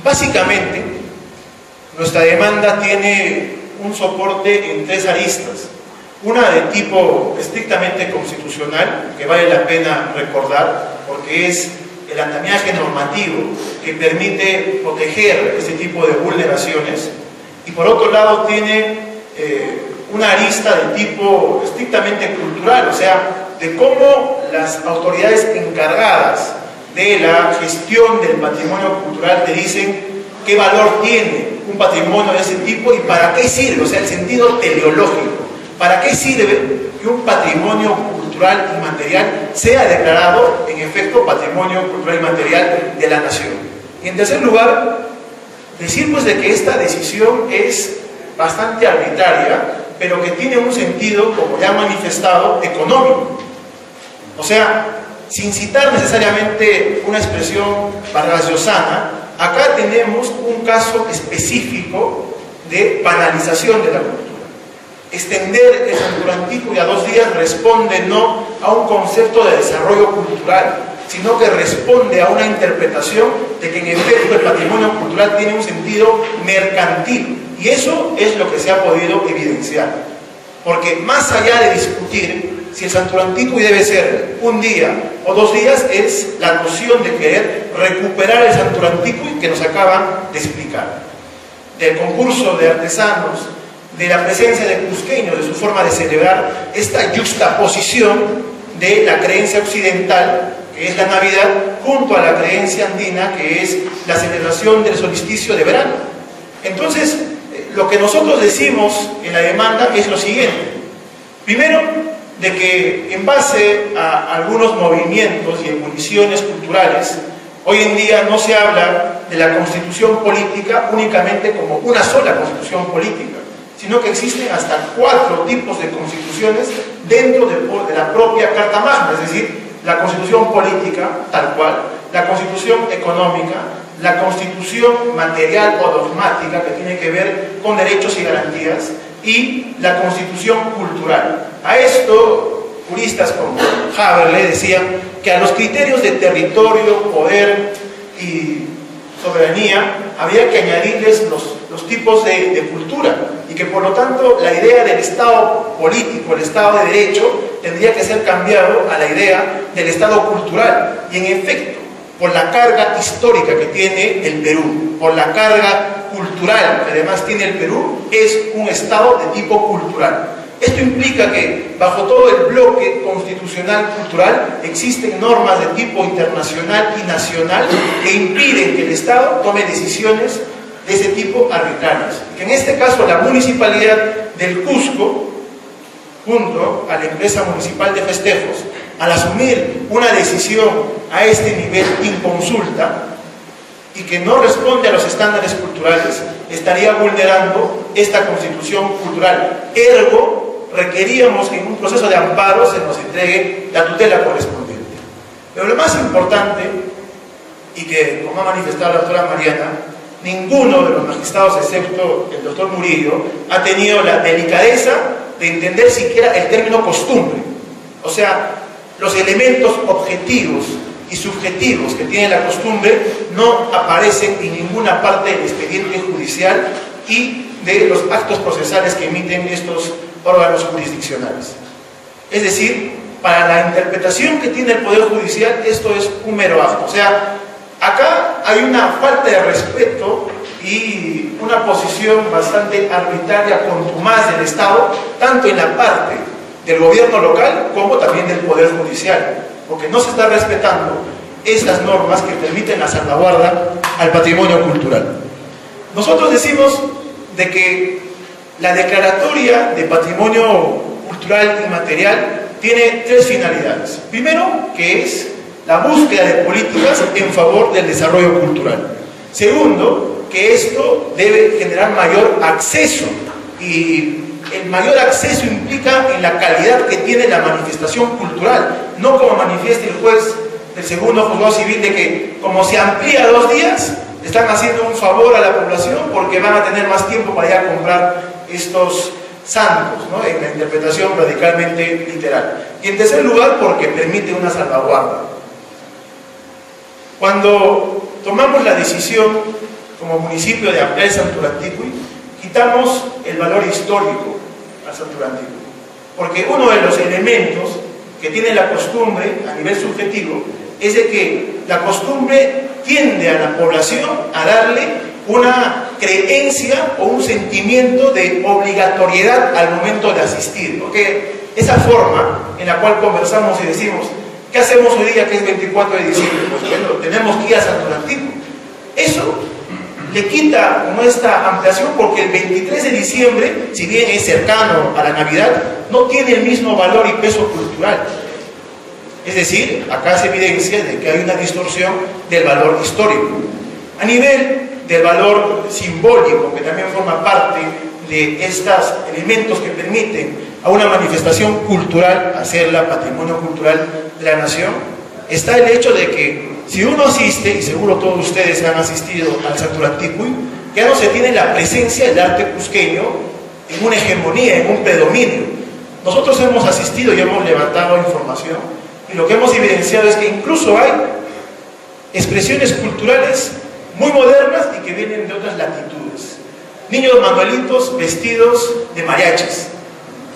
Básicamente, nuestra demanda tiene un soporte en tres aristas. Una de tipo estrictamente constitucional, que vale la pena recordar, porque es el andamiaje normativo que permite proteger este tipo de vulneraciones, y por otro lado tiene una arista de tipo estrictamente cultural, o sea, de cómo las autoridades encargadas de la gestión del patrimonio cultural te dicen qué valor tiene un patrimonio de ese tipo y para qué sirve, o sea, el sentido teleológico, para qué sirve que un patrimonio cultural inmaterial sea declarado en efecto patrimonio cultural inmaterial de la nación. Y en tercer lugar, decir pues de que esta decisión es bastante arbitraria, pero que tiene un sentido, como ya manifestado, económico. O sea, sin citar necesariamente una expresión vargasllosana, acá tenemos un caso específico de banalización de la cultura. extender el Santuranticuy a 2 días responde no a un concepto de desarrollo cultural, sino que responde a una interpretación de que en efecto el patrimonio cultural tiene un sentido mercantil, y eso es lo que se ha podido evidenciar. Porque más allá de discutir si el Santuranticuy debe ser 1 día o 2 días, es la noción de querer recuperar el Santuranticuy que nos acaban de explicar. Del concurso de artesanos, de la presencia de cusqueños, de su forma de celebrar esta yuxtaposición de la creencia occidental, que es la Navidad, junto a la creencia andina, que es la celebración del solsticio de verano. Entonces, lo que nosotros decimos en la demanda es lo siguiente. Primero, de que en base a algunos movimientos y ebulliciones culturales, hoy en día no se habla de la constitución política únicamente como una sola constitución política, sino que existen hasta 4 tipos de constituciones dentro de la propia Carta Magna, es decir, la constitución política tal cual, la constitución económica, la constitución material o dogmática que tiene que ver con derechos y garantías, y la constitución cultural. A esto, juristas como Haberle decían que a los criterios de territorio, poder y soberanía había que añadirles los tipos de cultura, y que por lo tanto la idea del Estado político, el Estado de Derecho, tendría que ser cambiado a la idea del Estado cultural. Y en efecto, por la carga histórica que tiene el Perú, por la carga cultural que además tiene el Perú, es un Estado de tipo cultural. Esto implica que bajo todo el bloque constitucional cultural existen normas de tipo internacional y nacional que impiden que el Estado tome decisiones de ese tipo arbitrarias. Que en este caso la Municipalidad del Cusco, junto a la empresa municipal de festejos, al asumir una decisión a este nivel inconsulta y que no responde a los estándares culturales, estaría vulnerando esta constitución cultural. Ergo, requeríamos que en un proceso de amparo se nos entregue la tutela correspondiente. Pero lo más importante, y que como ha manifestado la doctora Mariana, ninguno de los magistrados, excepto el doctor Murillo, ha tenido la delicadeza de entender siquiera el término costumbre. O sea, los elementos objetivos y subjetivos que tiene la costumbre no aparecen en ninguna parte del expediente judicial y de los actos procesales que emiten estos órganos jurisdiccionales. Es decir, para la interpretación que tiene el Poder Judicial, esto es un mero acto. O sea, acá hay una falta de respeto y una posición bastante arbitraria, contumaz del Estado, tanto en la parte del gobierno local como también del Poder Judicial, porque no se está respetando estas normas que permiten la salvaguarda al patrimonio cultural. Nosotros decimos de que la declaratoria de patrimonio cultural inmaterial tiene 3 finalidades. Primero, que es la búsqueda de políticas en favor del desarrollo cultural. Segundo, que esto debe generar mayor acceso, y el mayor acceso implica en la calidad que tiene la manifestación cultural, no como manifiesta el juez del segundo juzgado civil de que como se amplía 2 días, están haciendo un favor a la población porque van a tener más tiempo para ir a comprar estos santos, ¿no?, en la interpretación radicalmente literal. Y en tercer lugar, porque permite una salvaguarda. Cuando tomamos la decisión como municipio de ampliar el Santuranticuy, quitamos el valor histórico al Santuranticuy, porque uno de los elementos que tiene la costumbre a nivel subjetivo es de que la costumbre tiende a la población a darle una creencia o un sentimiento de obligatoriedad al momento de asistir, porque esa forma en la cual conversamos y decimos, ¿qué hacemos hoy día que es 24 de diciembre? Pues bueno, tenemos que ir a Santuranticuy. Eso le quita como esta ampliación, porque el 23 de diciembre, si bien es cercano a la Navidad, no tiene el mismo valor y peso cultural. Es decir, acá se evidencia de que hay una distorsión del valor histórico. A nivel del valor simbólico, que también forma parte de estos elementos que permiten a una manifestación cultural hacerla patrimonio cultural de la nación, está el hecho de que si uno asiste, y seguro todos ustedes han asistido al Santuranticuy, ya no se tiene la presencia del arte cusqueño en una hegemonía, en un predominio. Nosotros hemos asistido y hemos levantado información, y lo que hemos evidenciado es que incluso hay expresiones culturales muy modernas y que vienen de otras latitudes. Niños manuelitos vestidos de mariachis,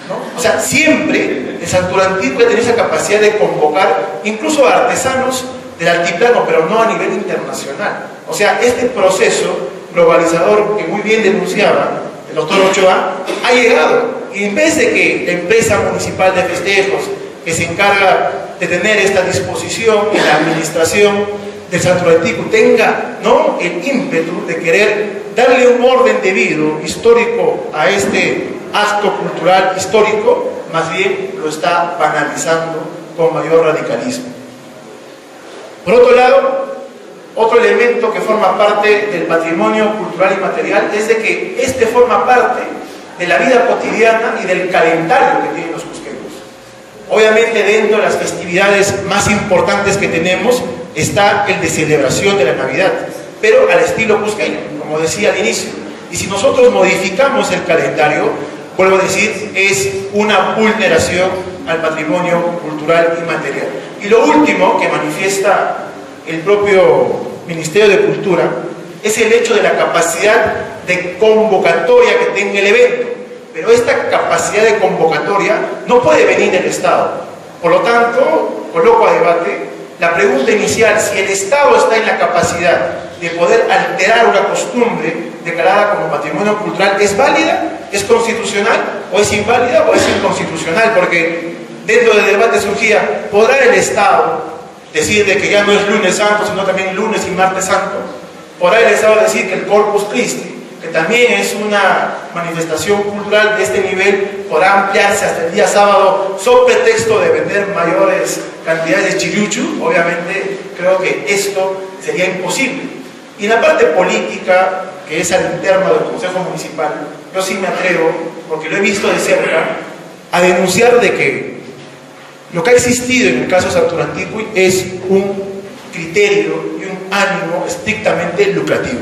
¿no? O sea, siempre el Santo Antiguo tiene esa capacidad de convocar incluso a artesanos del altiplano, pero no a nivel internacional. O sea, este proceso globalizador que muy bien denunciaba el doctor Ochoa ha llegado, y en vez de que la empresa municipal de festejos que se encarga de tener esta disposición en la administración del Santo Antiguo tenga, ¿no?, el ímpetu de querer darle un orden debido, histórico, a este acto cultural histórico, más bien lo está banalizando con mayor radicalismo. Por otro lado, otro elemento que forma parte del patrimonio cultural y material es de que este forma parte de la vida cotidiana y del calendario que tienen los cusqueños. Obviamente, dentro de las festividades más importantes que tenemos está el de celebración de la Navidad, pero al estilo cusqueño, como decía al inicio. Y si nosotros modificamos el calendario, vuelvo a decir, es una vulneración al patrimonio cultural y material. Y lo último que manifiesta el propio Ministerio de Cultura es el hecho de la capacidad de convocatoria que tenga el evento. Pero esta capacidad de convocatoria no puede venir del Estado. Por lo tanto, coloco a debate la pregunta inicial: si el Estado está en la capacidad de poder alterar una costumbre declarada como patrimonio cultural, ¿es válida? ¿Es constitucional? ¿O es inválida? ¿O es inconstitucional? Porque dentro del debate surgía: ¿podrá el Estado decir de que ya no es lunes santo, sino también lunes y martes santo? ¿Podrá el Estado decir que el Corpus Christi, que también es una manifestación cultural de este nivel, podrá ampliarse hasta el día sábado sob pretexto de vender mayores cantidades de chiriuchu? Obviamente creo que esto sería imposible. Y en la parte política, que es al interno del Consejo Municipal, yo sí me atrevo, porque lo he visto de cerca, a denunciar de que lo que ha existido en el caso Santo Antiguo es un criterio y un ánimo estrictamente lucrativo.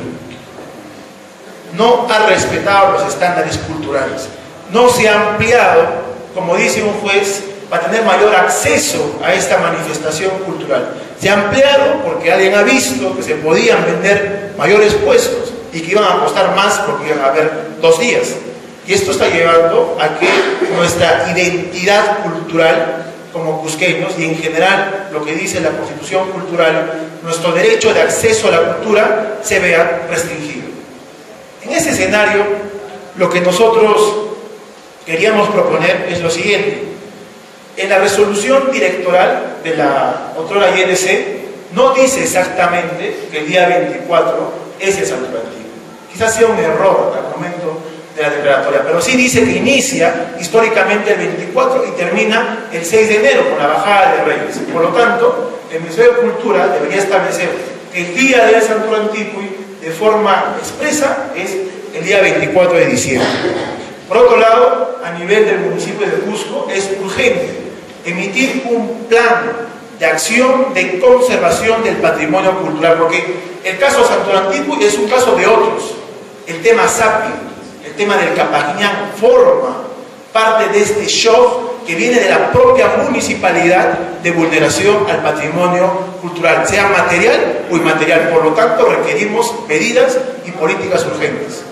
No ha respetado los estándares culturales, no se ha ampliado, como dice un juez, para tener mayor acceso a esta manifestación cultural. Se ha ampliado porque alguien ha visto que se podían vender mayores puestos y que iban a costar más porque iban a haber 2 días. Y esto está llevando a que nuestra identidad cultural como cusqueños, y en general lo que dice la Constitución cultural, nuestro derecho de acceso a la cultura, se vea restringido. En ese escenario, lo que nosotros queríamos proponer es lo siguiente: en la resolución directoral de la otrora INC no dice exactamente que el día 24 es el Santo Antiguo. Quizás sea un error al momento de la declaratoria, pero sí dice que inicia históricamente el 24 y termina el 6 de enero con la bajada de Reyes. Por lo tanto, el Ministerio de Cultura debería establecer que el día del Santo Antiguo de forma expresa es el día 24 de diciembre. Por otro lado, a nivel del municipio de Cusco es urgente emitir un plan de acción de conservación del patrimonio cultural, porque el caso Santo Antiguo es un caso de otros. El tema Sapi, el tema del Capañán, forma parte de este show que viene de la propia municipalidad de vulneración al patrimonio cultural, sea material o inmaterial. Por lo tanto, requerimos medidas y políticas urgentes.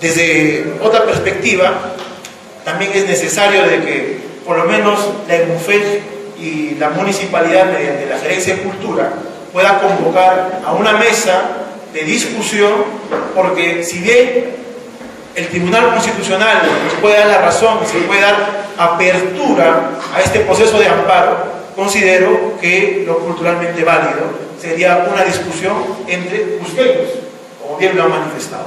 Desde otra perspectiva, también es necesario de que por lo menos la EMUFEG y la municipalidad, mediante la Gerencia de Cultura, pueda convocar a una mesa de discusión, porque si bien el Tribunal Constitucional nos puede dar la razón, se puede dar apertura a este proceso de amparo, considero que lo culturalmente válido sería una discusión entre cusqueños, como bien lo han manifestado,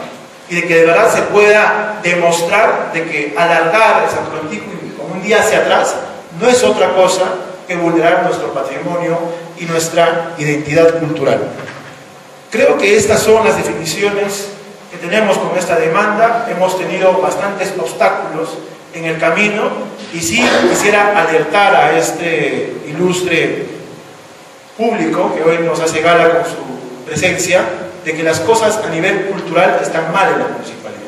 y de que de verdad se pueda demostrar de que alargar el Santo Antiguo como un día hacia atrás no es otra cosa que vulnerar nuestro patrimonio y nuestra identidad cultural. Creo que estas son las definiciones que tenemos con esta demanda. Hemos tenido bastantes obstáculos en el camino y sí quisiera alertar a este ilustre público que hoy nos hace gala con su presencia de que las cosas a nivel cultural están mal en la municipalidad.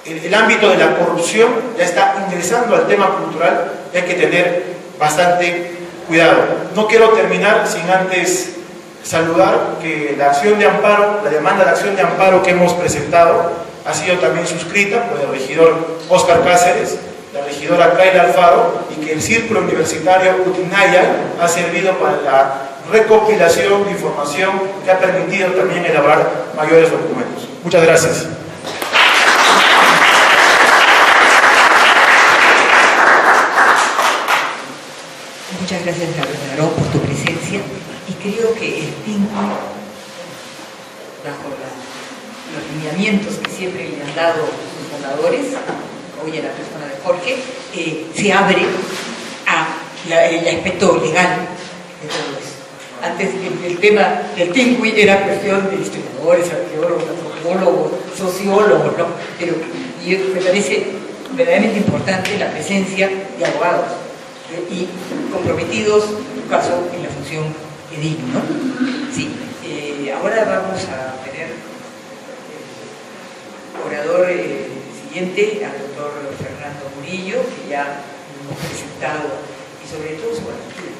el ámbito de la corrupción ya está ingresando al tema cultural y hay que tener bastante cuidado. No quiero terminar sin antes saludar que la acción de amparo, la demanda de acción de amparo que hemos presentado ha sido también suscrita por el regidor Óscar Cáceres, la regidora Kayla Alfaro, y que el Círculo Universitario Utinaya ha servido para la recopilación de información que ha permitido también elaborar mayores documentos. Muchas gracias. Muchas gracias, Gabriel Naró, por tu presencia, y creo que el TINCUI, bajo los lineamientos que siempre le han dado sus fundadores, hoy en la persona de Jorge, se abre al aspecto legal de todo eso. Antes el tema del TINCUI era cuestión de historiadores, arqueólogos, antropólogos, sociólogos, ¿no? Pero me parece verdaderamente importante la presencia de abogados y comprometidos, en tu caso, en la función edil, ¿no? Sí. Ahora vamos a tener orador siguiente al doctor Fernando Murillo, que ya hemos presentado, y sobre todo su actitud.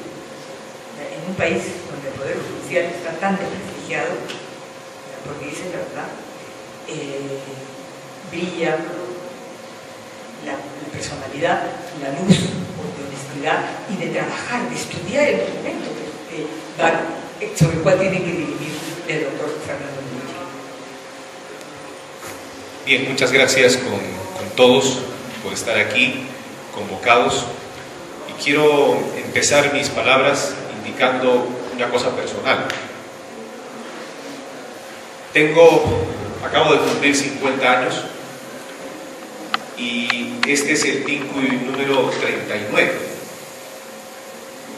En un país donde el Poder Judicial está tan desprestigiado, porque dicen la verdad, brilla la personalidad, la luz de honestidad y de trabajar, de estudiar el documento sobre el cual tiene que dirigir el doctor Fernando Murillo. Bien, muchas gracias con todos por estar aquí, convocados. Y quiero empezar mis palabras indicando una cosa personal. Acabo de cumplir 50 años y este es el TINCUI número 39.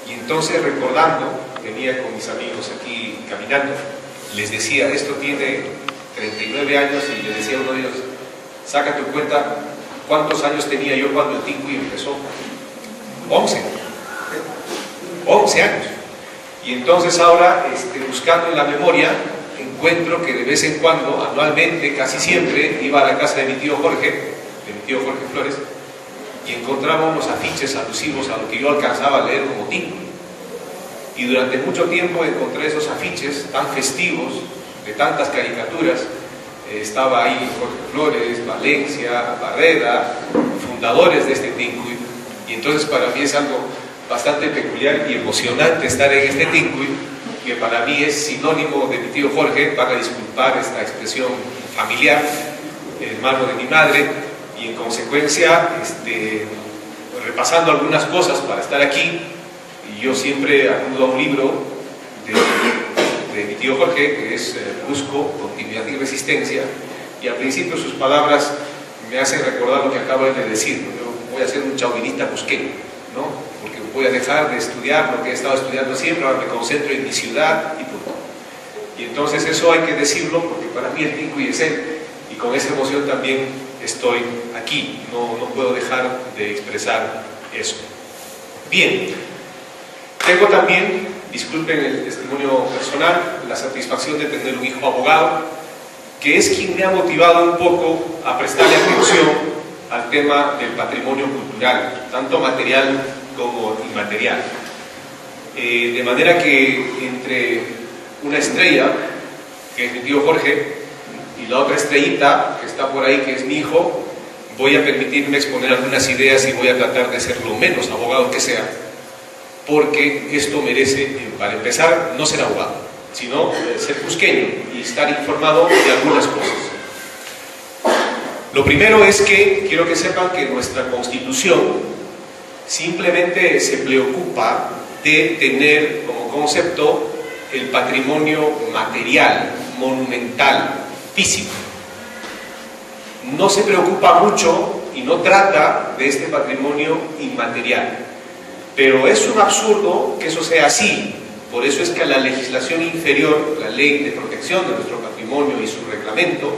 Y entonces, recordando, venía con mis amigos aquí caminando, les decía, esto tiene 39 años, y le decía a uno de ellos, saca tu cuenta, ¿cuántos años tenía yo cuando el TINCUI empezó? 11 años. Y entonces ahora, buscando en la memoria, encuentro que de vez en cuando, anualmente, casi siempre, iba a la casa de mi tío Jorge Flores, y encontraba unos afiches alusivos a lo que yo alcanzaba a leer como TINCUI. Y durante mucho tiempo encontré esos afiches tan festivos, de tantas caricaturas. Estaba ahí Jorge Flores, Valencia, Barreda, fundadores de este TINCUI. Y entonces para mí es algo bastante peculiar y emocionante estar en este TINCUI, que para mí es sinónimo de mi tío Jorge, para disculpar esta expresión familiar, hermano de mi madre, y en consecuencia, repasando algunas cosas para estar aquí, y yo siempre acudo a un libro de mi tío Jorge, que es Busco, Continuidad y Resistencia, y al principio sus palabras me hacen recordar lo que acabo de decir, ¿no? Yo voy a ser un chauvinista busqueño, ¿no? Porque voy a dejar de estudiar lo que he estado estudiando siempre, ahora me concentro en mi ciudad y punto. Y entonces eso hay que decirlo, porque para mí el TINCUI es él, y con esa emoción también estoy aquí, no puedo dejar de expresar eso. Bien, tengo también, disculpen el testimonio personal, la satisfacción de tener un hijo abogado, que es quien me ha motivado un poco a prestarle atención al tema del patrimonio cultural, tanto material como inmaterial. De manera que entre una estrella, que es mi tío Jorge, y la otra estrellita, que está por ahí, que es mi hijo, voy a permitirme exponer algunas ideas y voy a tratar de ser lo menos abogado que sea, porque esto merece, para empezar, no ser abogado, sino ser cusqueño y estar informado de algunas cosas. Lo primero es que quiero que sepan que nuestra Constitución simplemente se preocupa de tener como concepto el patrimonio material, monumental, físico. No se preocupa mucho y no trata de este patrimonio inmaterial. Pero es un absurdo que eso sea así. Por eso es que a la legislación inferior, la Ley de Protección de nuestro Patrimonio y su reglamento,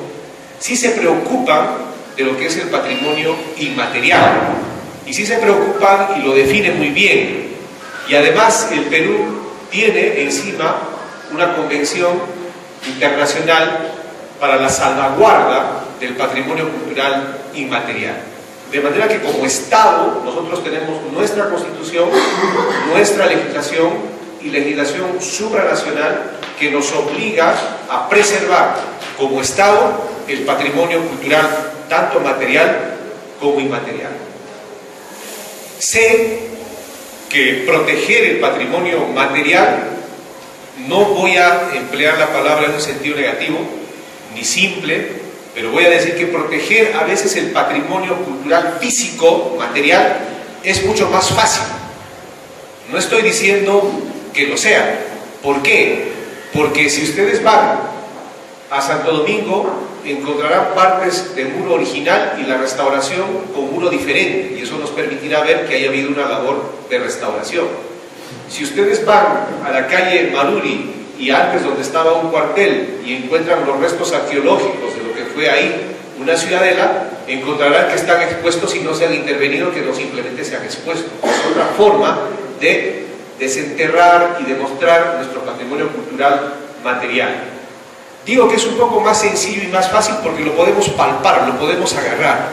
sí se preocupan de lo que es el patrimonio inmaterial. Y sí se preocupan y lo definen muy bien. Y además el Perú tiene encima una convención internacional para la salvaguarda del patrimonio cultural inmaterial. De manera que como Estado nosotros tenemos nuestra Constitución, nuestra legislación y legislación supranacional que nos obliga a preservar como Estado el patrimonio cultural tanto material como inmaterial. Sé que proteger el patrimonio material, no voy a emplear la palabra en un sentido negativo ni simple, pero voy a decir que proteger a veces el patrimonio cultural físico, material, es mucho más fácil. No estoy diciendo que lo sea. ¿Por qué? Porque si ustedes van a Santo Domingo, encontrarán partes del muro original y la restauración con muro diferente, y eso nos permitirá ver que haya habido una labor de restauración. Si ustedes van a la calle Maruri y antes donde estaba un cuartel y encuentran los restos arqueológicos de lo que fue ahí una ciudadela, encontrarán que están expuestos y no se han intervenido, que no simplemente se han expuesto. Es otra forma de desenterrar y demostrar nuestro patrimonio cultural material. Digo que es un poco más sencillo y más fácil porque lo podemos palpar, lo podemos agarrar.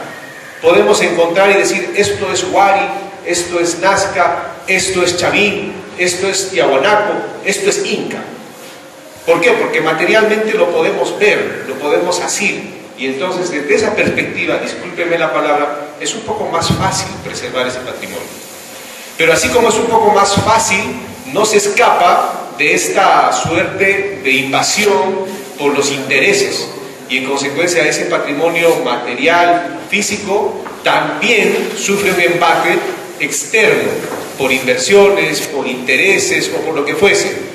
Podemos encontrar y decir, esto es Huari, esto es Nazca, esto es Chavín, esto es Tiahuanaco, esto es Inca. ¿Por qué? Porque materialmente lo podemos ver, lo podemos asir. Y entonces, desde esa perspectiva, discúlpeme la palabra, es un poco más fácil preservar ese patrimonio. Pero así como es un poco más fácil, no se escapa de esta suerte de invasión por los intereses, y en consecuencia ese patrimonio material, físico, también sufre un embate externo por inversiones, por intereses o por lo que fuese.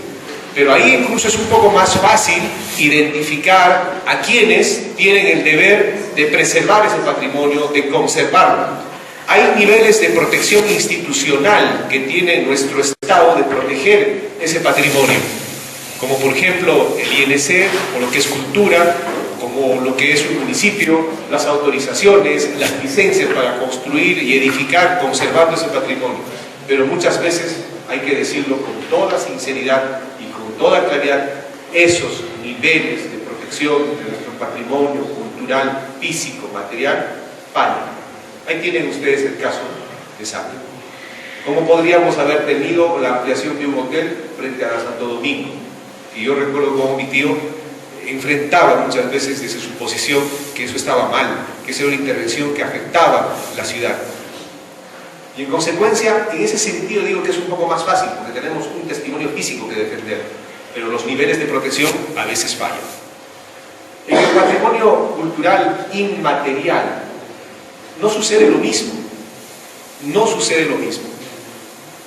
Pero ahí incluso es un poco más fácil identificar a quienes tienen el deber de preservar ese patrimonio, de conservarlo. Hay niveles de protección institucional que tiene nuestro Estado de proteger ese patrimonio, como por ejemplo el INC, o lo que es cultura, como lo que es un municipio, las autorizaciones, las licencias para construir y edificar conservando ese patrimonio. Pero muchas veces, hay que decirlo con toda sinceridad y con toda claridad, esos niveles de protección de nuestro patrimonio cultural, físico, material, fallan. Ahí tienen ustedes el caso de Sapio. ¿Cómo podríamos haber tenido la ampliación de un hotel frente a Santo Domingo? Y yo recuerdo cómo mi tío enfrentaba muchas veces desde su posición que eso estaba mal, que esa era una intervención que afectaba la ciudad. Y en consecuencia, en ese sentido digo que es un poco más fácil, porque tenemos un testimonio físico que defender, pero los niveles de protección a veces fallan. En el patrimonio cultural inmaterial no sucede lo mismo, no sucede lo mismo.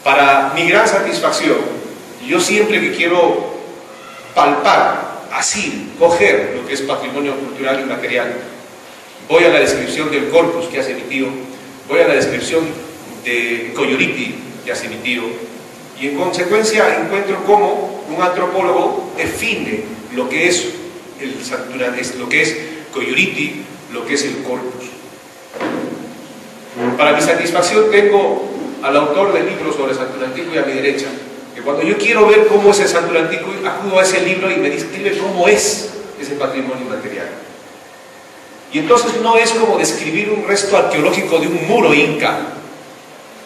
Para mi gran satisfacción, yo siempre que quiero palpar, así, coger lo que es patrimonio cultural inmaterial, voy a la descripción del corpus que hace mi tío, voy a la descripción de Coyuriti que hace mi tío, y en consecuencia encuentro cómo un antropólogo define lo que es lo que es Coyuriti, lo que es el corpus. Para mi satisfacción tengo al autor del libro sobre Santulantico y a mi derecha, que cuando yo quiero ver cómo es el Santulantico, acudo a ese libro y me describe cómo es ese patrimonio inmaterial. Y entonces no es como describir un resto arqueológico de un muro inca,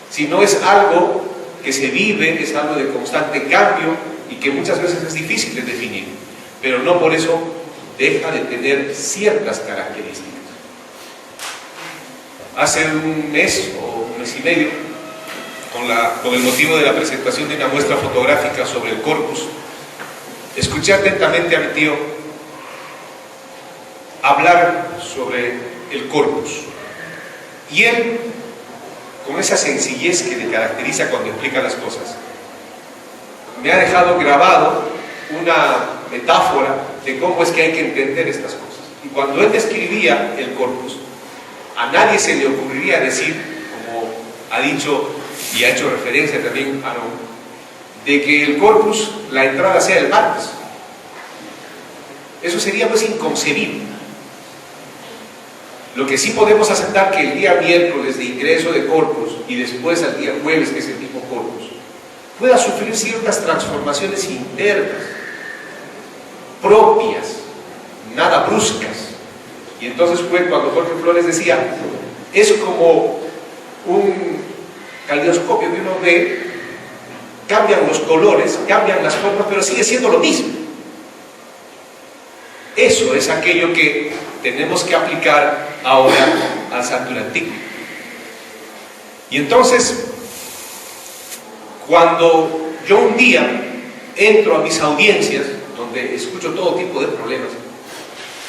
sino es algo que se vive, es algo de constante cambio y que muchas veces es difícil de definir, pero no por eso deja de tener ciertas características. Hace un mes o un mes y medio, con el motivo de la presentación de una muestra fotográfica sobre el corpus, escuché atentamente a mi tío hablar sobre el corpus. Y él, con esa sencillez que le caracteriza cuando explica las cosas, me ha dejado grabado una metáfora de cómo es que hay que entender estas cosas. Y cuando él describía el corpus, a nadie se le ocurriría decir, como ha dicho y ha hecho referencia también Aarón, de que el corpus, la entrada sea el martes. Eso sería pues inconcebible. Lo que sí podemos aceptar que el día miércoles de ingreso de corpus y después al día jueves, que es el mismo corpus, pueda sufrir ciertas transformaciones internas, propias, nada bruscas, Y entonces fue cuando Jorge Flores decía, es como un caleidoscopio que uno ve, cambian los colores, cambian las formas, pero sigue siendo lo mismo. Eso es aquello que tenemos que aplicar ahora al santuario antiguo. Y entonces, cuando yo un día entro a mis audiencias, donde escucho todo tipo de problemas,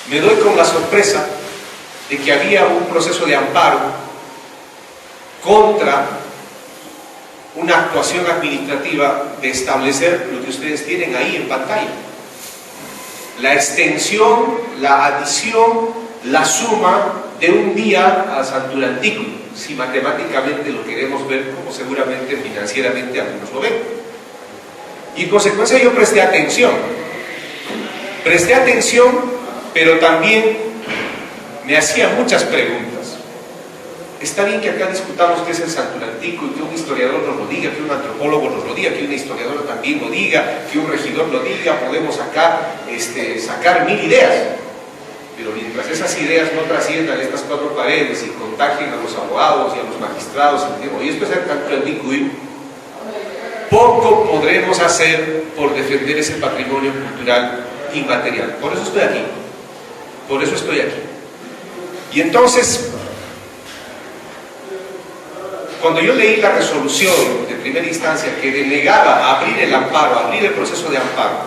me doy con la sorpresa de que había un proceso de amparo contra una actuación administrativa de establecer lo que ustedes tienen ahí en pantalla. La extensión, la adición, la suma de un día al santuario antiguo, si matemáticamente lo queremos ver, como seguramente financieramente algunos lo ven. Y en consecuencia yo presté atención, pero también me hacía muchas preguntas. Está bien que acá discutamos qué es el santuario antiguo y que un historiador nos lo diga, que un antropólogo nos lo diga, que una historiadora también lo diga, que un regidor lo diga, podemos acá sacar 1000 ideas. Pero mientras esas ideas no trasciendan estas 4 paredes y contagien a los abogados y a los magistrados, y esto es el santuario antiguo, poco podremos hacer por defender ese patrimonio cultural inmaterial. Por eso estoy aquí. Y entonces, cuando yo leí la resolución de primera instancia que denegaba abrir el amparo, abrir el proceso de amparo,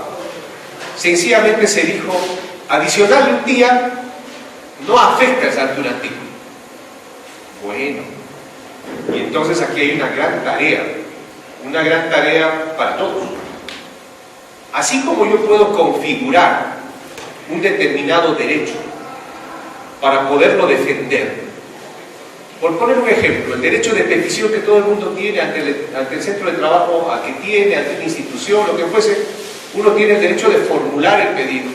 sencillamente se dijo, adicional un día no afecta al santuario antiguo. Bueno, y entonces aquí hay una gran tarea para todos. Así como yo puedo configurar un determinado derecho para poderlo defender, por poner un ejemplo, el derecho de petición que todo el mundo tiene ante el centro de trabajo que tiene, ante una institución, lo que fuese, uno tiene el derecho de formular el pedido,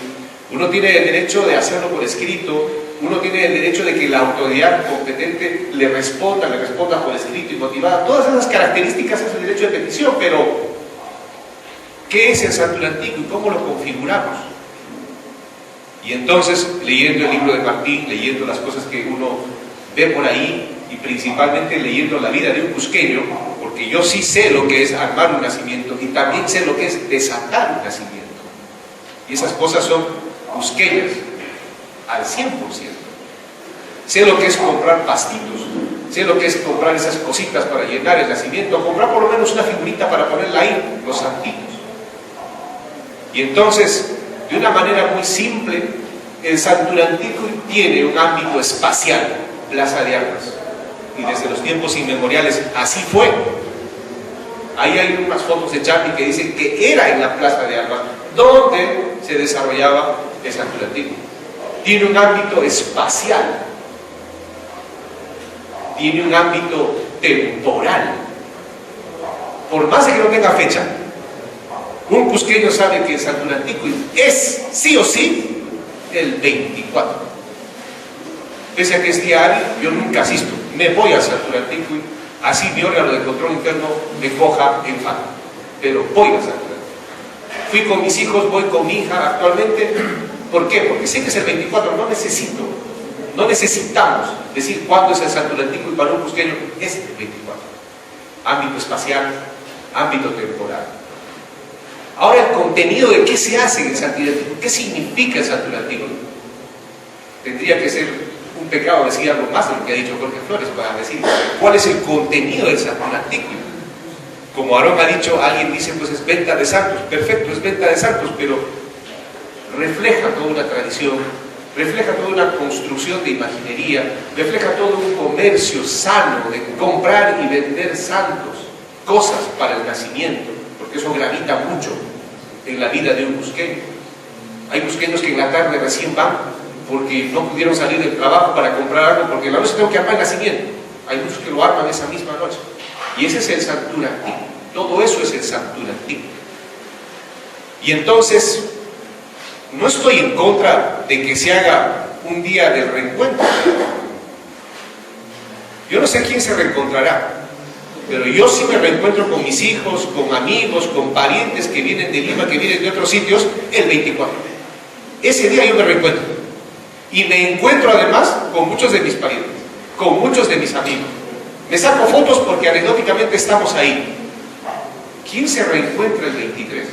uno tiene el derecho de hacerlo por escrito, uno tiene el derecho de que la autoridad competente le responda por escrito y motivada. Todas esas características es el derecho de petición, pero ¿qué es el santuario antiguo y cómo lo configuramos? Y entonces, leyendo el libro de Martín, leyendo las cosas que uno ve por ahí, y principalmente leyendo la vida de un cusqueño, porque yo sí sé lo que es armar un nacimiento y también sé lo que es desatar un nacimiento. Y esas cosas son cusqueñas al 100%. Sé lo que es comprar pastitos, sé lo que es comprar esas cositas para llenar el nacimiento, comprar por lo menos una figurita para ponerla ahí, los santitos. Y entonces, de una manera muy simple, el santuario antiguo tiene un ámbito espacial, Plaza de Armas, y desde los tiempos inmemoriales así fue. Ahí hay unas fotos de Chapi que dicen que era en la Plaza de Armas donde se desarrollaba el santuario antiguo. Tiene un ámbito espacial, tiene un ámbito temporal. Por más de que no tenga fecha, un cusqueño sabe que el santuario antiguo es sí o sí el 24. Pese a que es día hábil, yo nunca asisto. Me voy al santuario antiguo, así mi órgano de control interno me coja en falta. Pero voy al santuario antiguo. Fui con mis hijos, voy con mi hija actualmente. ¿Por qué? Porque sé que es el 24, no necesitamos decir cuándo es el santuario antiguo, y para un cusqueño es el 24. Ámbito espacial, ámbito temporal. Ahora, el contenido de qué se hace en el santuario antiguo, qué significa el santuario antiguo, tendría que ser un pecado decir algo más de lo que ha dicho Jorge Flores para decir cuál es el contenido del santuario antiguo. Como Aarón ha dicho, alguien dice pues es venta de santos. Perfecto, es venta de santos, pero refleja toda una tradición, refleja toda una construcción de imaginería, refleja todo un comercio sano de comprar y vender santos, cosas para el nacimiento, porque eso gravita mucho en la vida de un cusqueño. Hay cusqueños que en la tarde recién van porque no pudieron salir del trabajo para comprar algo, porque en la noche tengo que armar el nacimiento. Hay muchos que lo arman esa misma noche. Y ese es el santuario antiguo. Todo eso es el santuario antiguo. Y entonces, no estoy en contra de que se haga un día de reencuentro. Yo no sé quién se reencontrará, pero yo sí me reencuentro con mis hijos, con amigos, con parientes que vienen de Lima, que vienen de otros sitios, el 24. Ese día yo me reencuentro. Y me encuentro además con muchos de mis parientes, con muchos de mis amigos. Me saco fotos porque anecdóticamente estamos ahí. ¿Quién se reencuentra el 23?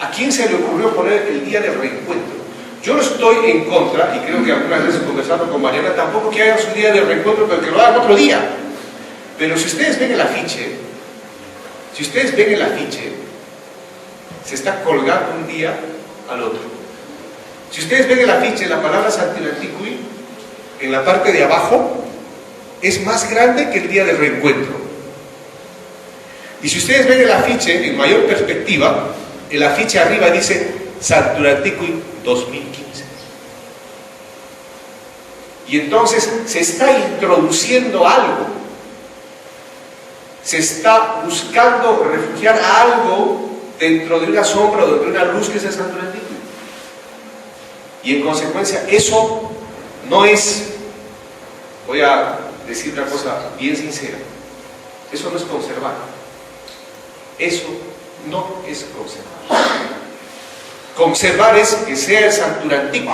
¿A quién se le ocurrió poner el día del reencuentro? Yo no estoy en contra, y creo que algunas veces conversando con Mariana, tampoco que hagan su día de reencuentro, pero que lo hagan otro día. Pero si ustedes ven el afiche, se está colgando un día al otro. Si ustedes ven el afiche, la palabra Santilanticui, en la parte de abajo, es más grande que el día del reencuentro. Y si ustedes ven el afiche en mayor perspectiva, el afiche arriba dice Santilanticui 2015. Y entonces se está introduciendo algo, se está buscando refugiar a algo dentro de una sombra o de una luz que es el Santilanticui. Y en consecuencia eso no es, voy a decir una cosa bien sincera, eso no es conservar, eso no es conservar. Conservar es que sea el Santilanticui.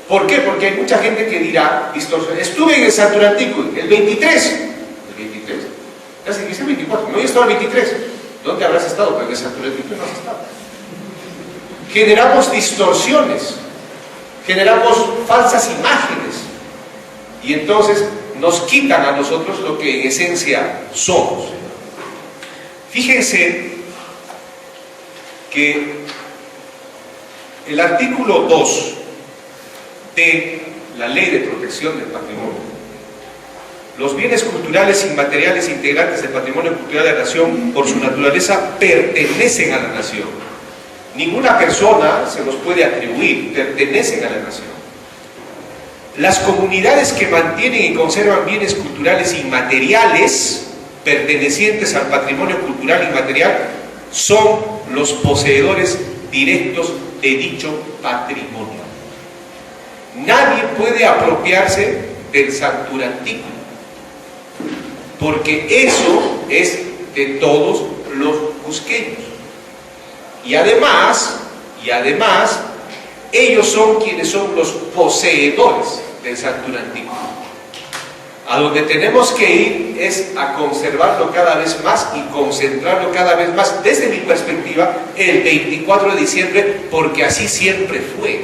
¿Por qué? Porque hay mucha gente que dirá, estuve en el Santilanticui el 23, el 23, ya se dice el 24, no he estado el 23, ¿dónde habrás estado? Porque en el Santilanticui no has estado. Generamos distorsiones, generamos falsas imágenes y entonces nos quitan a nosotros lo que en esencia somos. Fíjense que el artículo 2 de la Ley de Protección del Patrimonio, los bienes culturales inmateriales integrantes del patrimonio cultural de la nación, por su naturaleza, pertenecen a la nación. Ninguna persona se los puede atribuir, pertenecen a la nación. Las comunidades que mantienen y conservan bienes culturales inmateriales pertenecientes al patrimonio cultural inmaterial son los poseedores directos de dicho patrimonio. Nadie puede apropiarse del Santilanticui, porque eso es de todos los cusqueños. Y además, ellos son quienes son los poseedores del Santilanticui. A donde tenemos que ir es a conservarlo cada vez más y concentrarlo cada vez más, desde mi perspectiva, el 24 de diciembre, porque así siempre fue.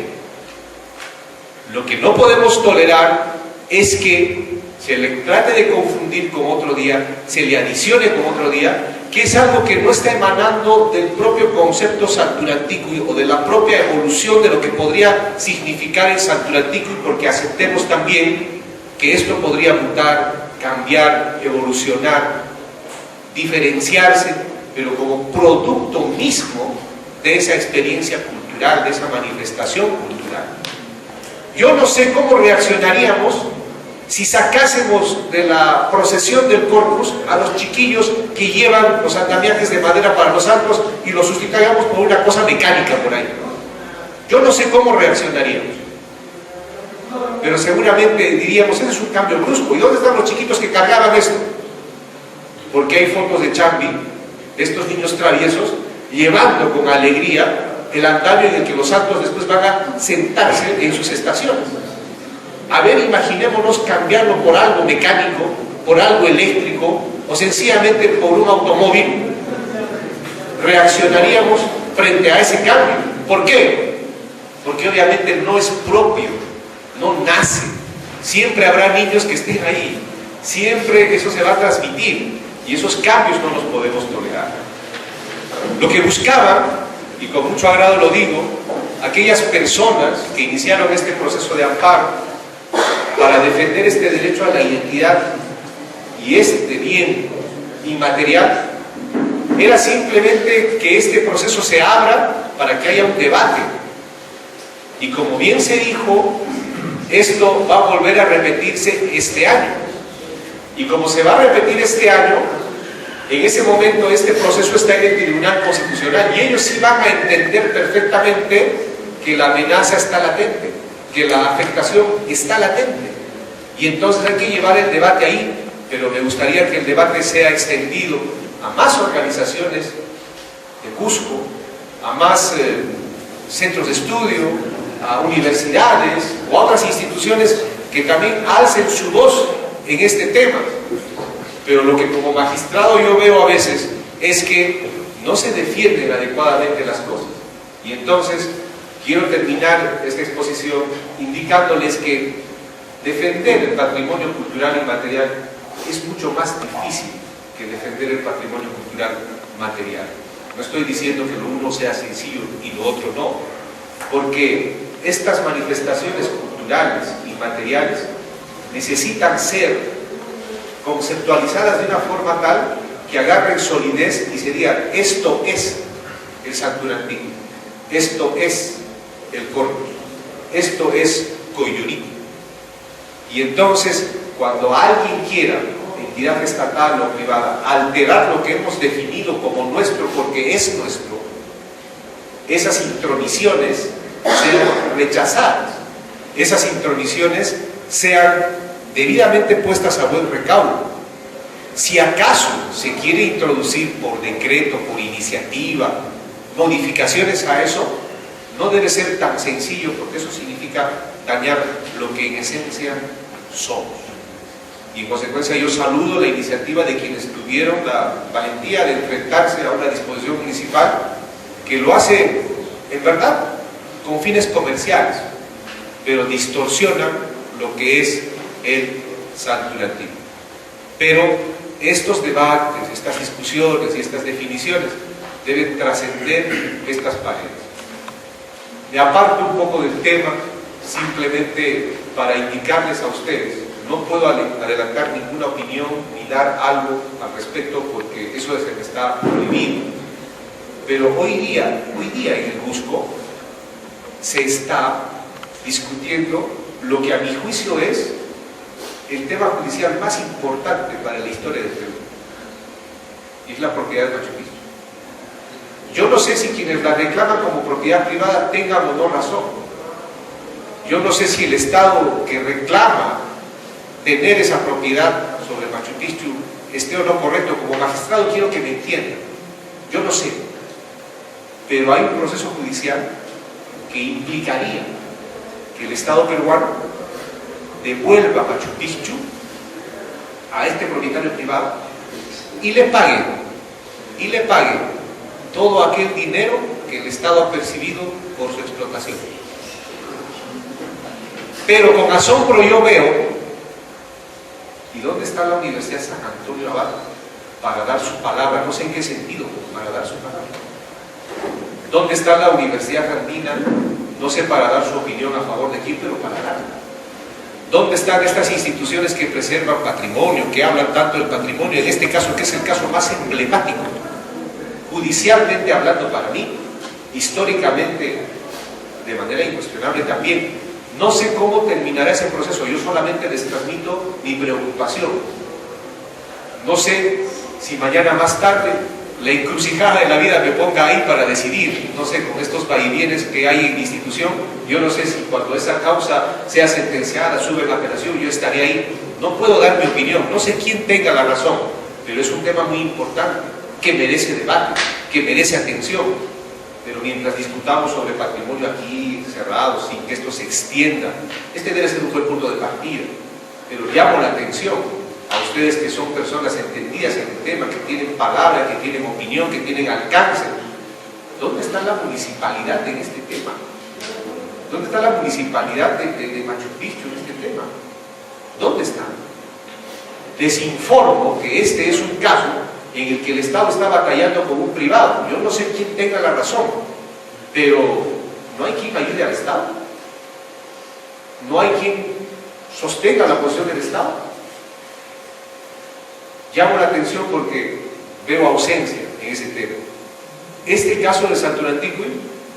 Lo que no podemos tolerar es que se le trate de confundir con otro día, se le adicione con otro día, que es algo que no está emanando del propio concepto Santilanticui o de la propia evolución de lo que podría significar el Santilanticui, porque aceptemos también que esto podría mutar, cambiar, evolucionar, diferenciarse, pero como producto mismo de esa experiencia cultural, de esa manifestación cultural. Yo no sé cómo reaccionaríamos si sacásemos de la procesión del Corpus a los chiquillos que llevan los andamiajes de madera para los santos y los sustituyamos por una cosa mecánica por ahí. Yo no sé cómo reaccionaríamos, pero seguramente diríamos, ese es un cambio brusco. ¿Y dónde están los chiquitos que cargaban esto? Porque hay fotos de Chambi, de estos niños traviesos, llevando con alegría el andamio en el que los santos después van a sentarse en sus estaciones. A ver, imaginémonos cambiarlo por algo mecánico, por algo eléctrico o sencillamente por un automóvil. Reaccionaríamos frente a ese cambio. ¿Por qué? Porque obviamente no es propio, no nace. Siempre habrá niños que estén ahí, siempre eso se va a transmitir y esos cambios no los podemos tolerar. Lo que buscaban, y con mucho agrado lo digo, aquellas personas que iniciaron este proceso de amparo para defender este derecho a la identidad y este bien inmaterial, era simplemente que este proceso se abra para que haya un debate. Y como bien se dijo, esto va a volver a repetirse este año. Y como se va a repetir este año, en ese momento este proceso está en el Tribunal Constitucional y ellos sí van a entender perfectamente que la amenaza está latente, que la afectación está latente. Y entonces hay que llevar el debate ahí, pero me gustaría que el debate sea extendido a más organizaciones de Cusco, a más centros de estudio, a universidades o a otras instituciones que también alcen su voz en este tema. Pero lo que como magistrado yo veo a veces es que no se defienden adecuadamente las cosas. Y entonces quiero terminar esta exposición indicándoles que defender el patrimonio cultural y material es mucho más difícil que defender el patrimonio cultural material. No estoy diciendo que lo uno sea sencillo y lo otro no, porque estas manifestaciones culturales y materiales necesitan ser conceptualizadas de una forma tal que agarren solidez y se digan: esto es el Santurantí, esto es el Corpus, esto es Coyurito. Y entonces, cuando alguien quiera, entidad estatal o privada, alterar lo que hemos definido como nuestro porque es nuestro, esas intromisiones sean rechazadas, esas intromisiones sean debidamente puestas a buen recaudo. Si acaso se quiere introducir por decreto, por iniciativa, modificaciones a eso, no debe ser tan sencillo, porque eso significa dañar lo que en esencia somos. Y en consecuencia yo saludo la iniciativa de quienes tuvieron la valentía de enfrentarse a una disposición municipal que lo hace en verdad con fines comerciales, pero distorsionan lo que es el Santurantí. Pero estos debates, estas discusiones y estas definiciones deben trascender estas paredes. Me aparto un poco del tema simplemente para indicarles a ustedes. No puedo adelantar ninguna opinión ni dar algo al respecto porque eso es lo que está prohibido. Pero hoy día en el Cusco se está discutiendo lo que a mi juicio es el tema judicial más importante para la historia del Perú, y es la propiedad de Machu Picchu. Yo no sé si quienes la reclaman como propiedad privada tengan o no razón. Yo no sé si el Estado que reclama tener esa propiedad sobre Machu Picchu esté o no correcto. Como magistrado quiero que me entiendan. Yo no sé. Pero hay un proceso judicial que implicaría que el Estado peruano devuelva Machu Picchu a este propietario privado y le pague todo aquel dinero que el Estado ha percibido por su explotación. Pero con asombro yo veo, ¿y dónde está la Universidad San Antonio Abad para dar su palabra? No sé en qué sentido, para dar su palabra. ¿Dónde está la Universidad Andina? No sé para dar su opinión a favor de quién, pero para darla. ¿Dónde están estas instituciones que preservan patrimonio, que hablan tanto del patrimonio, en este caso que es el caso más emblemático, judicialmente hablando para mí, históricamente de manera incuestionable también? No sé cómo terminará ese proceso, yo solamente les transmito mi preocupación. No sé si mañana más tarde la encrucijada de la vida me ponga ahí para decidir, no sé, con estos vaivienes que hay en mi institución, yo no sé si cuando esa causa sea sentenciada, sube la apelación, yo estaré ahí. No puedo dar mi opinión, no sé quién tenga la razón, pero es un tema muy importante, que merece debate, que merece atención. Pero mientras discutamos sobre patrimonio aquí cerrado, sin que esto se extienda, este debe ser un buen punto de partida. Pero llamo la atención a ustedes que son personas entendidas en el tema, que tienen palabra, que tienen opinión, que tienen alcance. ¿Dónde está la municipalidad en este tema? ¿Dónde está la municipalidad de Machu Picchu en este tema? ¿Dónde está? Les informo que este es un caso en el que el Estado está batallando con un privado. Yo no sé quién tenga la razón, pero no hay quien ayude al Estado. No hay quien sostenga la posición del Estado. Llamo la atención porque veo ausencia en ese tema. Este caso de Santurantí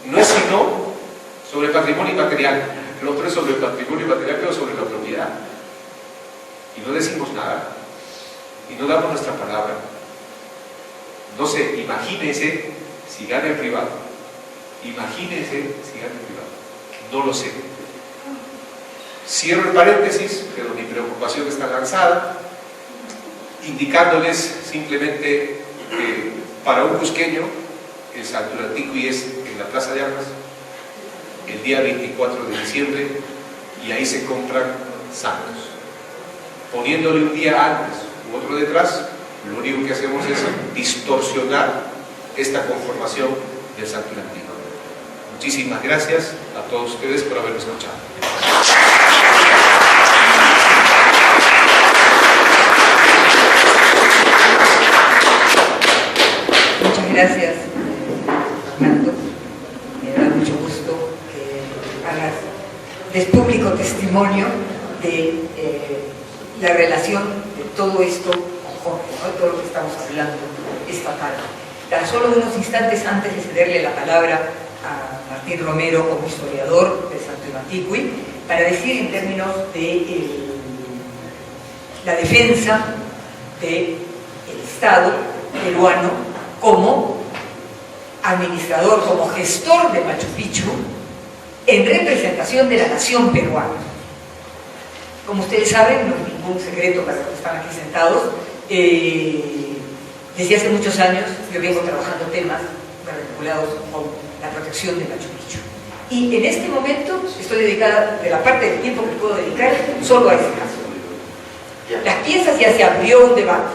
no es sino sobre patrimonio inmaterial. El otro es sobre el patrimonio inmaterial, pero sobre la propiedad. Y no decimos nada. Y no damos nuestra palabra. No sé, imagínense si gana el privado. Imagínense si gana el privado. No lo sé. Cierro el paréntesis, pero mi preocupación está lanzada, indicándoles simplemente que para un cusqueño el Santurantí es en la Plaza de Armas el día 24 de diciembre y ahí se compran santos. Poniéndole un día antes u otro detrás, lo único que hacemos es distorsionar esta conformación del Sanctum Antiguo. Muchísimas gracias a todos ustedes por haberme escuchado. Muchas gracias, Fernando. Me da mucho gusto que hagas, des público testimonio de la relación de todo esto con Jorge, ¿no? Todo lo que estamos hablando esta tarde. Tan solo unos instantes antes de cederle la palabra a Martín Romero como historiador del Sanctum Antiqui, para decir en términos de la defensa del Estado peruano como administrador, como gestor de Machu Picchu en representación de la nación peruana. Como ustedes saben, no es ningún secreto para los que están aquí sentados, desde hace muchos años yo vengo trabajando temas vinculados con la protección de Machu Picchu. Y en este momento estoy dedicada, de la parte del tiempo que puedo dedicar, solo a este caso. Las piezas ya se abrió un debate.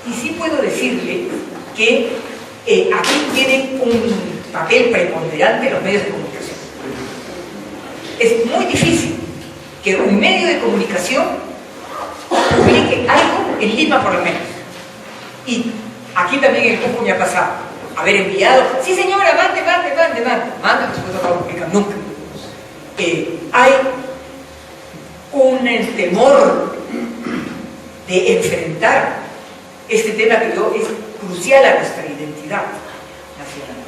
Y sí puedo decirle que aquí tienen un papel preponderante los medios de comunicación. Es muy difícil que un medio de comunicación publique algo en Lima por lo menos. Y aquí también en el Cusco me ha pasado haber enviado, sí señora, manda, después no lo publican nunca. Hay un temor de enfrentar este tema que es crucial a nuestra identidad nacional.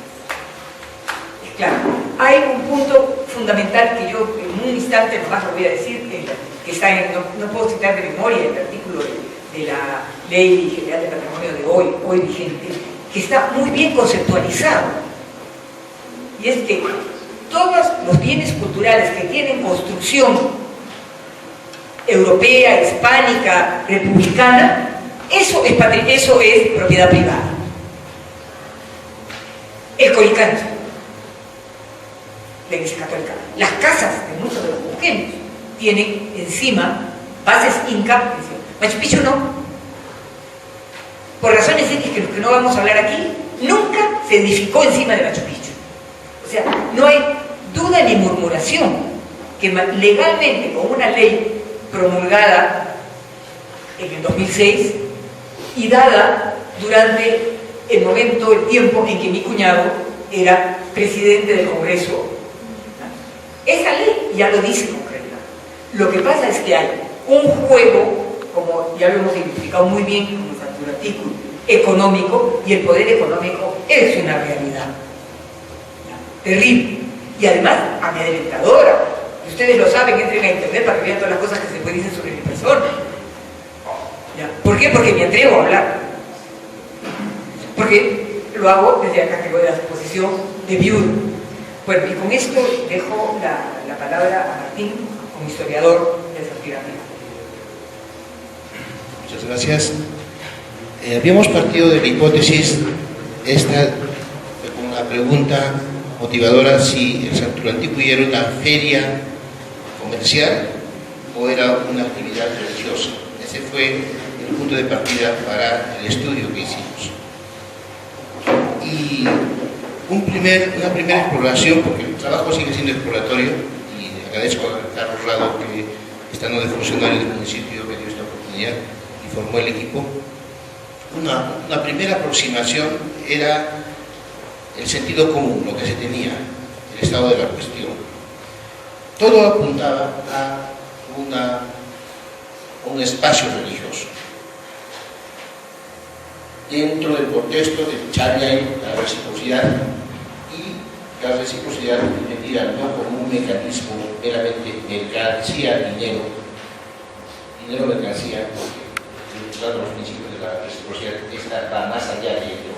Claro, hay un punto fundamental que yo en un instante nomás lo voy a decir, que está en, no puedo citar de memoria el artículo de la Ley General de Patrimonio de hoy vigente, que está muy bien conceptualizado. Y es que todos los bienes culturales que tienen construcción europea, hispánica, republicana, eso es propiedad privada. El Coricanto, la Iglesia Católica, las casas de muchos de los cusqueños tienen encima bases inca. Machu Picchu no. Por razones X que no vamos a hablar aquí, nunca se edificó encima de Machu Picchu. O sea, no hay duda ni murmuración que legalmente, con una ley promulgada en el 2006 y dada durante el tiempo en que mi cuñado era presidente del Congreso, esa ley ya lo dice con claridad. Lo que pasa es que hay un juego, como ya lo hemos identificado muy bien como Sanctum Antiqui, económico, y el poder económico es una realidad terrible y además amedrentadora. Ustedes lo saben, entren a internet para que vean todas las cosas que se pueden decir sobre mi persona. ¿Por qué? Porque me atrevo a hablar. Porque lo hago desde acá que voy a la exposición de viudo. Bueno, y con esto dejo la palabra a Martín, como historiador del Sanctum Antiqui. Muchas gracias. Habíamos partido de la hipótesis esta con una pregunta motivadora si el Sanctum Antiqui era una feria comercial o era una actividad religiosa. Ese fue el punto de partida para el estudio que hicimos. Y una primera exploración, porque el trabajo sigue siendo exploratorio, y agradezco a Carlos Rado, que estando de funcionario del municipio, me dio esta oportunidad y formó el equipo. Una primera aproximación era el sentido común, lo que se tenía, el estado de la cuestión. Todo apuntaba a un espacio religioso. Dentro del contexto del Chayay, la reciprocidad, y la reciprocidad entendida no como un mecanismo meramente mercancía-dinero, mercancía, porque los principios de la reciprocidad va más allá de ello.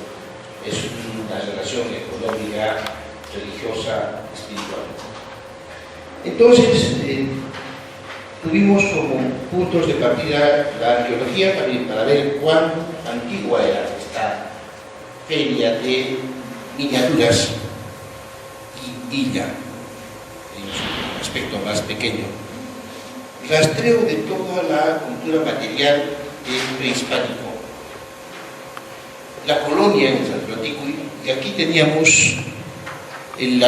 Es una relación económica, religiosa, espiritual. Entonces, tuvimos como puntos de partida la arqueología también para ver cuán antigua era esta feria de miniaturas y villa. en su aspecto más pequeño, rastreo de toda la cultura material del prehispánico. La colonia en Santolanticue, y aquí teníamos el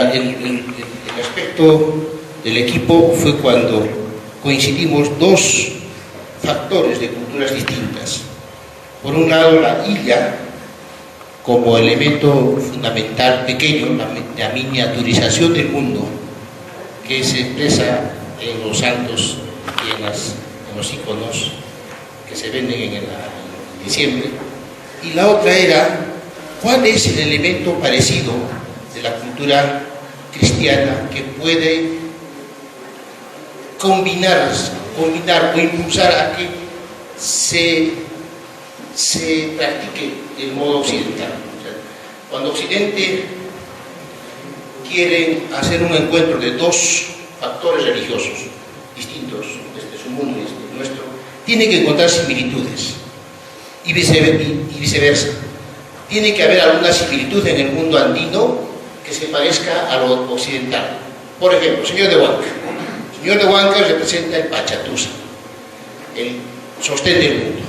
aspecto del equipo fue cuando coincidimos dos factores de culturas distintas. Por un lado, la illa como elemento fundamental pequeño, la miniaturización del mundo que se expresa en los santos y en los iconos que se venden en diciembre. Y la otra era, ¿cuál es el elemento parecido de la cultura cristiana que puede combinar o impulsar a que se practique el modo occidental? O sea, cuando Occidente quiere hacer un encuentro de dos factores religiosos distintos, desde su mundo y desde el nuestro, tiene que encontrar similitudes y viceversa. Tiene que haber alguna similitud en el mundo andino que se parezca a lo occidental. Por ejemplo, señor de Huanca. El señor de Huanca representa el Pachatusa, el sostén del mundo.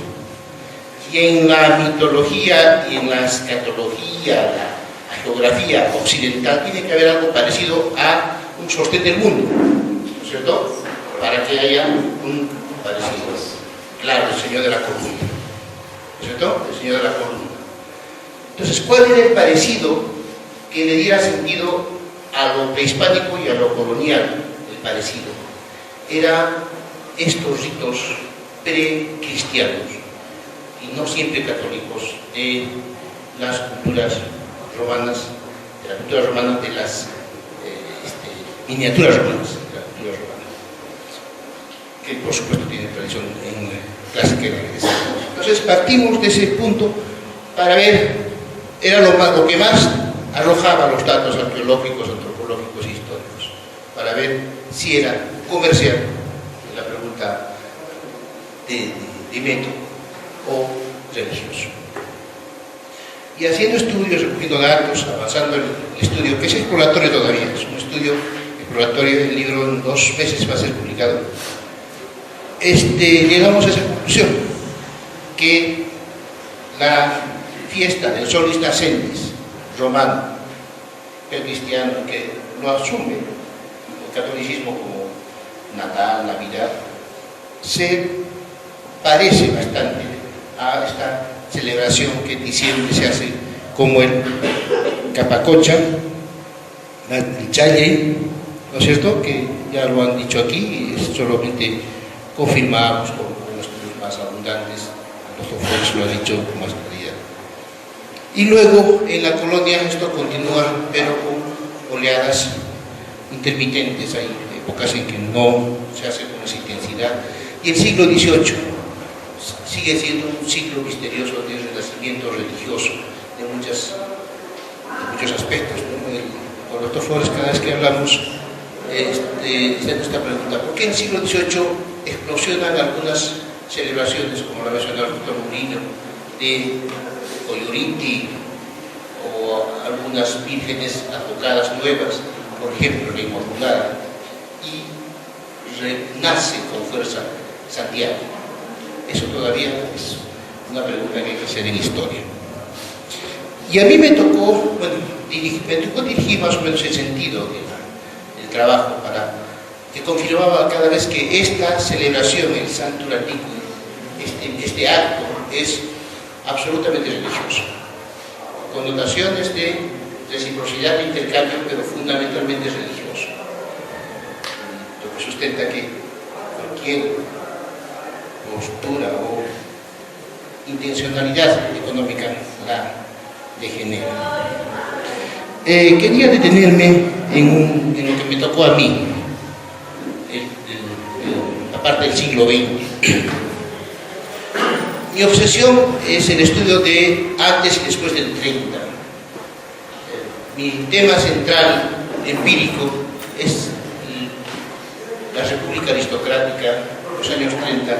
Y en la mitología y en la escatología, la geografía occidental, tiene que haber algo parecido a un sostén del mundo, ¿no es cierto? Para que haya un parecido. Claro, el señor de la columna, ¿no es cierto? El señor de la columna. Entonces, ¿cuál era el parecido que le diera sentido a lo prehispánico y a lo colonial? El parecido era estos ritos precristianos y no siempre católicos de las culturas romanas, de las miniaturas romanas, de la cultura romana, que por supuesto tiene tradición clásica en la Grecia. Entonces partimos de ese punto para ver, era lo que más arrojaba los datos arqueológicos, antropológicos e históricos, para ver si era comercial, la pregunta de método, o religioso. Y haciendo estudios, recogiendo datos, avanzando en el estudio, que es exploratorio todavía, es un estudio exploratorio, el libro en 2 meses va a ser publicado, llegamos a esa conclusión, que la fiesta del Solis Nascendis romano, el cristiano, que lo asume el catolicismo como Natal, Navidad, se parece bastante a esta celebración que en diciembre se hace como el Capacocha, el Challe, ¿no es cierto? Que ya lo han dicho aquí y solamente confirmamos con estudios más abundantes, el doctor Fox lo ha dicho con más claridad. Y luego en la colonia esto continúa, pero con oleadas intermitentes, hay épocas en que no se hace con esa intensidad, y el siglo XVIII sigue siendo un siglo misterioso de renacimiento religioso de muchos aspectos, ¿no? Con el doctor Flores, cada vez que hablamos, está esta pregunta: ¿por qué en el siglo XVIII explosionan algunas celebraciones, como la mencionó el doctor Murillo, de Coyuriti, o algunas vírgenes atocadas nuevas, por ejemplo, la Inmaculada, y renace con fuerza Santiago? Eso todavía es una pregunta que hay que hacer en historia. Y a mí me tocó dirigir más o menos el sentido del trabajo, para que confirmaba cada vez que esta celebración, el Santolanticue, este acto, es absolutamente religioso, con connotaciones de reciprocidad e intercambio, pero fundamentalmente religioso, lo que sustenta que cualquier postura o intencionalidad económica la degenera. Quería detenerme en lo que me tocó a mí, la parte del siglo XX. Mi obsesión es el estudio de antes y después del 30. Mi tema central, empírico, es la República Aristocrática, los años 30,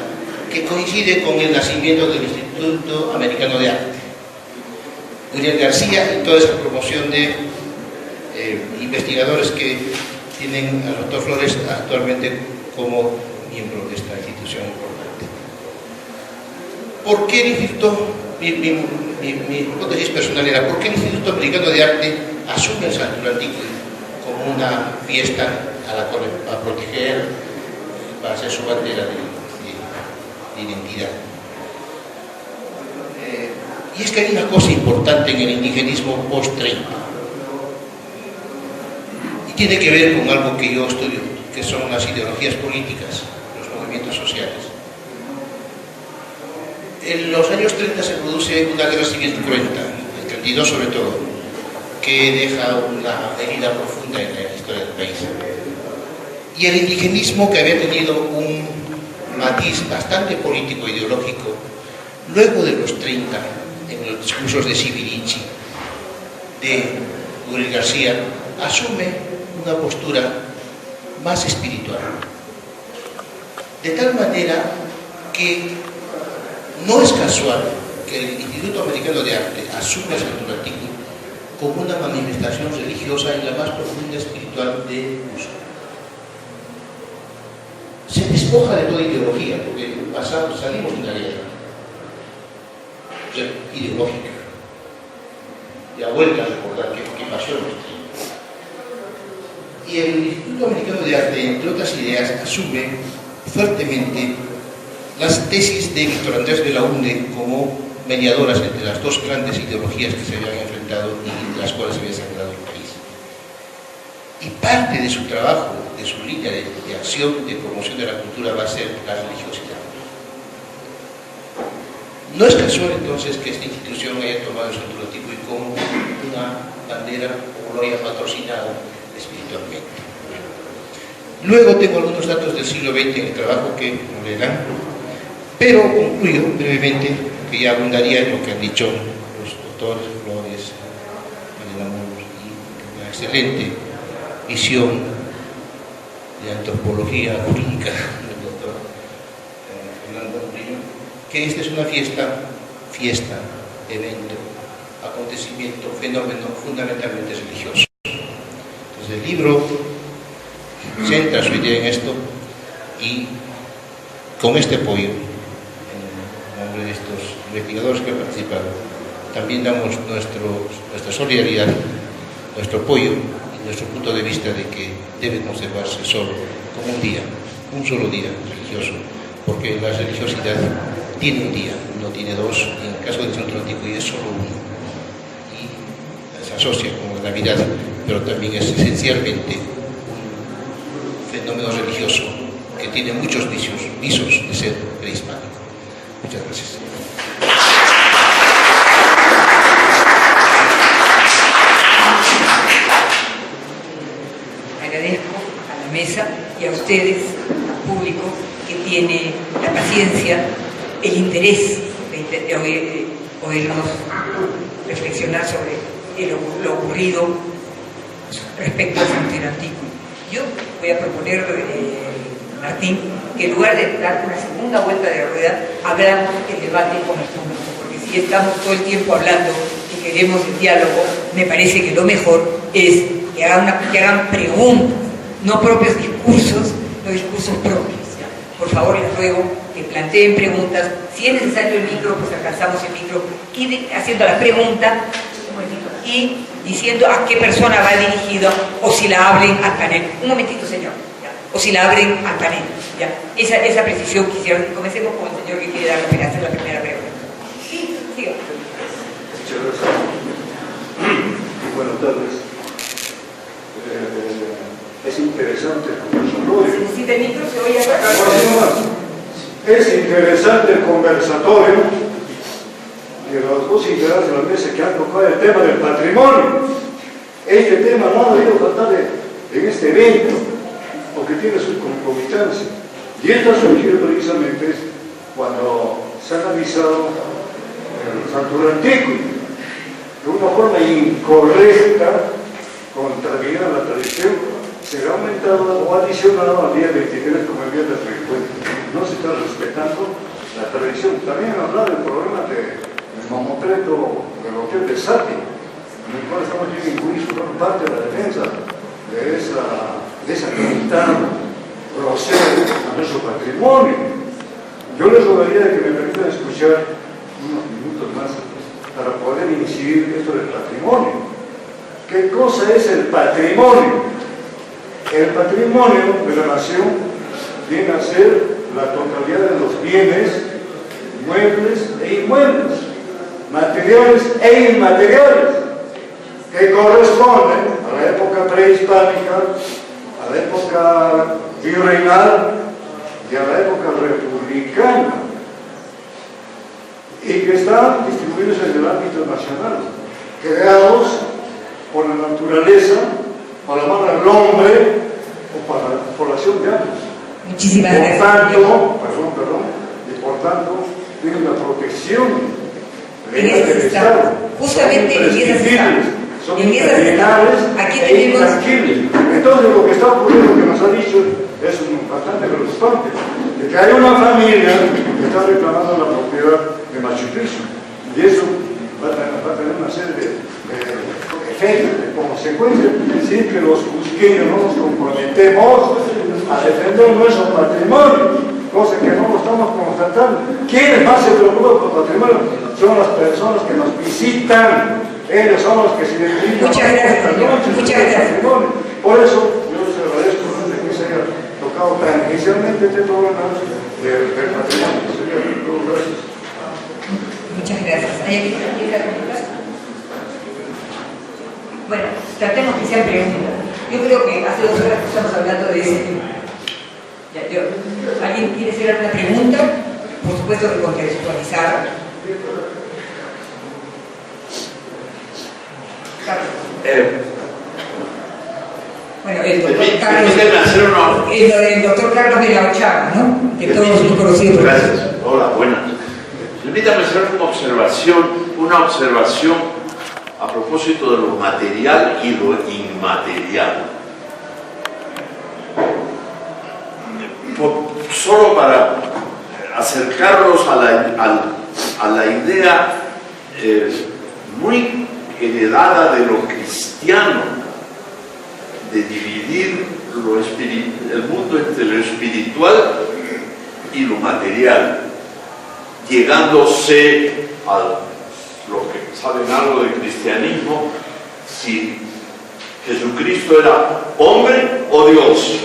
que coincide con el nacimiento del Instituto Americano de Arte. William García y toda esa promoción de investigadores que tienen al doctor Flores actualmente como miembro de esta institución importante. ¿Por qué el Instituto, mi hipótesis personal era, ¿por qué el Instituto Americano de Arte asume el Santo Antiqui como una fiesta a la cual va a proteger, va a ser su bandera de identidad? Y es que hay una cosa importante en el indigenismo post-30, y tiene que ver con algo que yo estudio, que son las ideologías políticas, los movimientos sociales. En los años 30 se produce una guerra civil cruenta, el 32 sobre todo, que deja una herida profunda en la historia del país. Y el indigenismo, que había tenido un matiz bastante político-ideológico, luego de los 30, en los discursos de Sibirici, de Gabriel García, asume una postura más espiritual. De tal manera que no es casual que el Instituto Americano de Arte asume el Santo Antiqui como una manifestación religiosa y la más profunda espiritual de uso. Se despoja de toda ideología, porque salimos de una guerra ideológica. Ya vuelta a recordar qué pasó en nuestra. Y el Instituto Americano de Arte, entre otras ideas, asume fuertemente las tesis de Víctor Andrés Belaúnde como mediadoras entre las dos grandes ideologías que se habían enfrentado y de las cuales se había sangrado el país. Y parte de su trabajo, de su línea de acción, de promoción de la cultura, va a ser la religiosidad. No es casual entonces que esta institución haya tomado el Santo Antiqui como una bandera o lo haya patrocinado espiritualmente. Luego tengo algunos datos del siglo XX en el trabajo que no leerán, pero concluyo brevemente, que ya abundaría en lo que han dicho los doctores Flores, y una excelente visión de antropología jurídica del doctor Fernando Murillo, que esta es una fiesta, evento, acontecimiento, fenómeno fundamentalmente religioso. Entonces el libro centra su idea en esto, y con este apoyo, en nombre de estos investigadores que han participado, también damos nuestra solidaridad, nuestro apoyo y nuestro punto de vista de que debe conservarse solo como un solo día religioso, porque la religiosidad tiene un día, no tiene dos, y en el caso del Santo Antiqui es solo uno, y se asocia con la Navidad, pero también es esencialmente un fenómeno religioso que tiene muchos visos de ser prehispánico. Muchas gracias. Agradezco a la mesa y a ustedes, al público, que tiene la paciencia, el interés de oírnos reflexionar sobre lo ocurrido respecto al Santo Antiqui. Yo voy a proponer, Martín, que en lugar de dar una segunda vuelta de rueda, hablamos el debate con el público, porque si estamos todo el tiempo hablando y queremos el diálogo, me parece que lo mejor es que hagan preguntas, no propios discursos, no discursos propios. ¿Ya? Por favor, les ruego que planteen preguntas. Si es necesario el micro, pues alcanzamos el micro, y haciendo la pregunta y diciendo a qué persona va dirigido, o si la abren al panel. Un momentito, señor. ¿Ya? O si la abren al panel. ¿Ya? Esa precisión quisiera. Comencemos con el señor que quiere hacer la primera pregunta. Sí, siga. Muchas gracias. Buenas tardes. Es interesante el conversatorio. Si necesita el micro, se oye acá. Es interesante el conversatorio de los dos integrantes de la mesa que han tocado el tema del patrimonio. Este tema no ha debido faltar en este evento, porque tiene su concomitancia. Y esto surgió precisamente cuando se ha analizado el Santo Antiqui de una forma incorrecta, contraria a la tradición. Se ha aumentado o adicionado al día 23 como el día del reencuentro. No se está respetando la tradición. También hablar del problema del mamotreto del hotel de Sati, en el cual estamos incluidos por parte de la defensa de desacreditado, procede a nuestro patrimonio. Yo les rogaría que me permitan escuchar unos minutos más para poder incidir esto del patrimonio. ¿Qué cosa es el patrimonio? El patrimonio de la nación viene a ser la totalidad de los bienes, muebles e inmuebles, materiales e inmateriales, que corresponden a la época prehispánica, a la época virreinal y a la época republicana, y que están distribuidos en el ámbito nacional, creados por la naturaleza, por la mano del hombre o para la población de ambos. Muchísimas gracias. Por tanto, tiene una protección En esas estamos. Justamente en esas estamos. son En esas inalienables estamos. Aquí e tenemos. intangibles. Entonces, lo que está ocurriendo, que nos ha dicho, es bastante preocupante, de que hay una familia que está reclamando la propiedad de Machu Picchu, y eso va a tener una serie de efectos, de consecuencias, sin que los cusqueños no nos comprometemos a defender nuestro patrimonio, cosa que no lo estamos constatando. ¿Quiénes más se preocupan por el patrimonio? Son las personas que nos visitan, ellos son los que se identifican. Muchas gracias, señor. Muchas gracias. Por eso, yo les agradezco de que se haya tocado tangencialmente este problema del patrimonio. Gracias. Muchas gracias. ¿Hay alguien que quiera comentar? Bueno, tratemos que sean preguntas. Yo creo que hace 2 horas que estamos hablando de ese tema. ¿Alguien quiere hacer alguna pregunta? Por supuesto que contextualizar. Bueno, el doctor Carlos. El doctor Carlos de la Ochaga, ¿no? Que todos muy conocidos. Gracias. Hola, buenas. Permítame hacer una observación a propósito de lo material y lo inmaterial. Solo para acercarlos a la idea muy heredada de lo cristiano, de dividir el mundo entre lo espiritual y lo material, llegándose a lo que saben algo del cristianismo, si Jesucristo era hombre o Dios,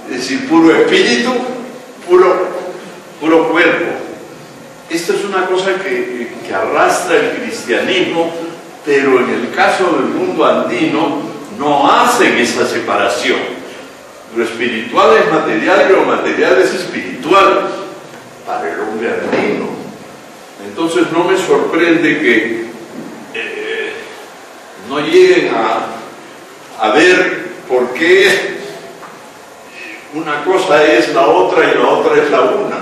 es decir, puro espíritu, puro cuerpo. Esto es una cosa que arrastra el cristianismo, pero en el caso del mundo andino no hacen esa separación. Lo espiritual es material y lo material es espiritual para el hombre andino. Entonces no me sorprende que no lleguen a ver por qué una cosa es la otra y la otra es la una.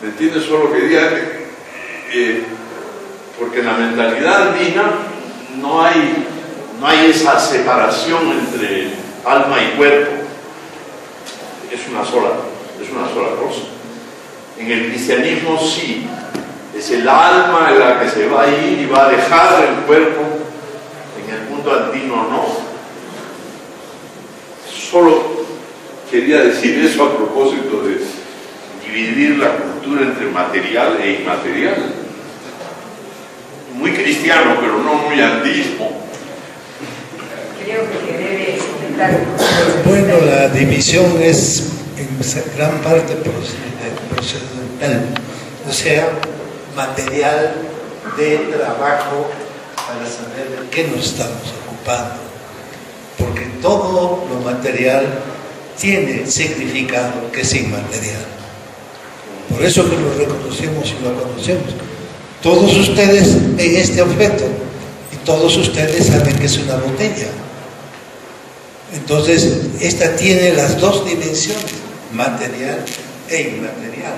¿Me entiendes solo que diga? Porque en la mentalidad andina no hay esa separación entre alma y cuerpo. Es una sola cosa. En el cristianismo sí. Es el alma la que se va a ir y va a dejar el cuerpo. En el mundo andino no. Solo quería decir eso a propósito de dividir la cultura entre material e inmaterial. Muy cristiano, pero no muy andismo. Creo que debe intentar. Bueno, la división es en gran parte procedental, o sea, material de trabajo para saber de qué nos estamos ocupando, porque todo lo material tiene significado que es inmaterial. Por eso que lo reconocemos y lo conocemos. Todos ustedes ven este objeto y todos ustedes saben que es una botella. Entonces, esta tiene las dos dimensiones, material e inmaterial.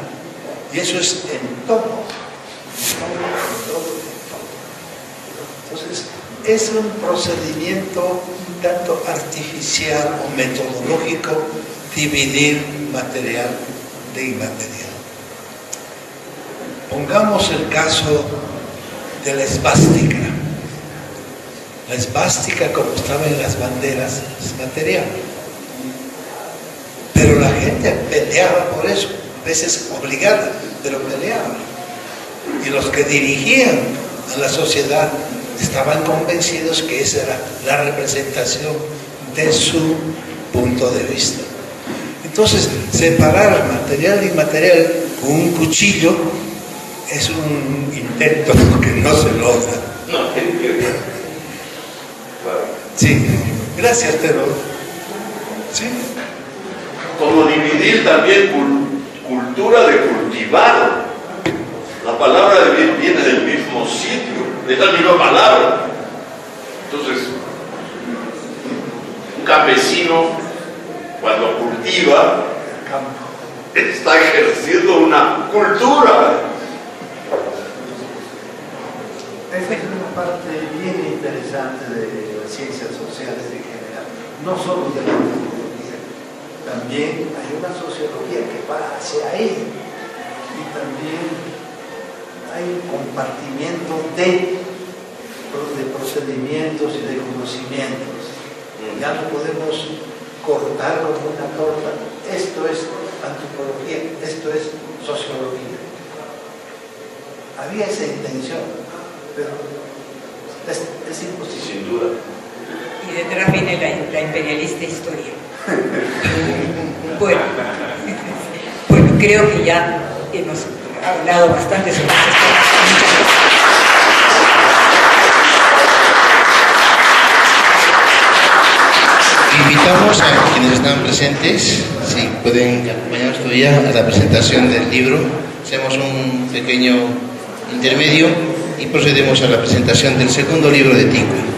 Y eso es en todo. Entonces, es un procedimiento un tanto artificial o metodológico dividir material de inmaterial. Pongamos el caso de la esvástica. La esvástica, como estaba en las banderas, es material. gente peleaba por eso, a veces obligada, pero peleaba. Y los que dirigían a la sociedad estaban convencidos que esa era la representación de su punto de vista. Entonces, separar material e inmaterial con un cuchillo es un intento que no se logra. No, claro. Sí, gracias, pero sí. Como dividir también cultura de cultivar. La palabra viene del mismo sitio, es la misma palabra. Entonces, un campesino, cuando cultiva, está ejerciendo una cultura. Esa es una parte bien interesante de las ciencias sociales en general, no solo de la antropología. También hay una sociología que va hacia ahí y también hay un compartimiento de procedimientos y de conocimientos. Ya no podemos cortar como una torta. Esto es antropología, esto es sociología. Había esa intención, pero es imposible. Sin duda. Y detrás viene la imperialista historia. Bueno, creo que ya hemos hablado bastante sobre estos temas. Invitamos a quienes están presentes, si pueden acompañarnos todavía a la presentación del libro. Hacemos un pequeño intermedio y procedemos a la presentación del segundo libro de Ticue.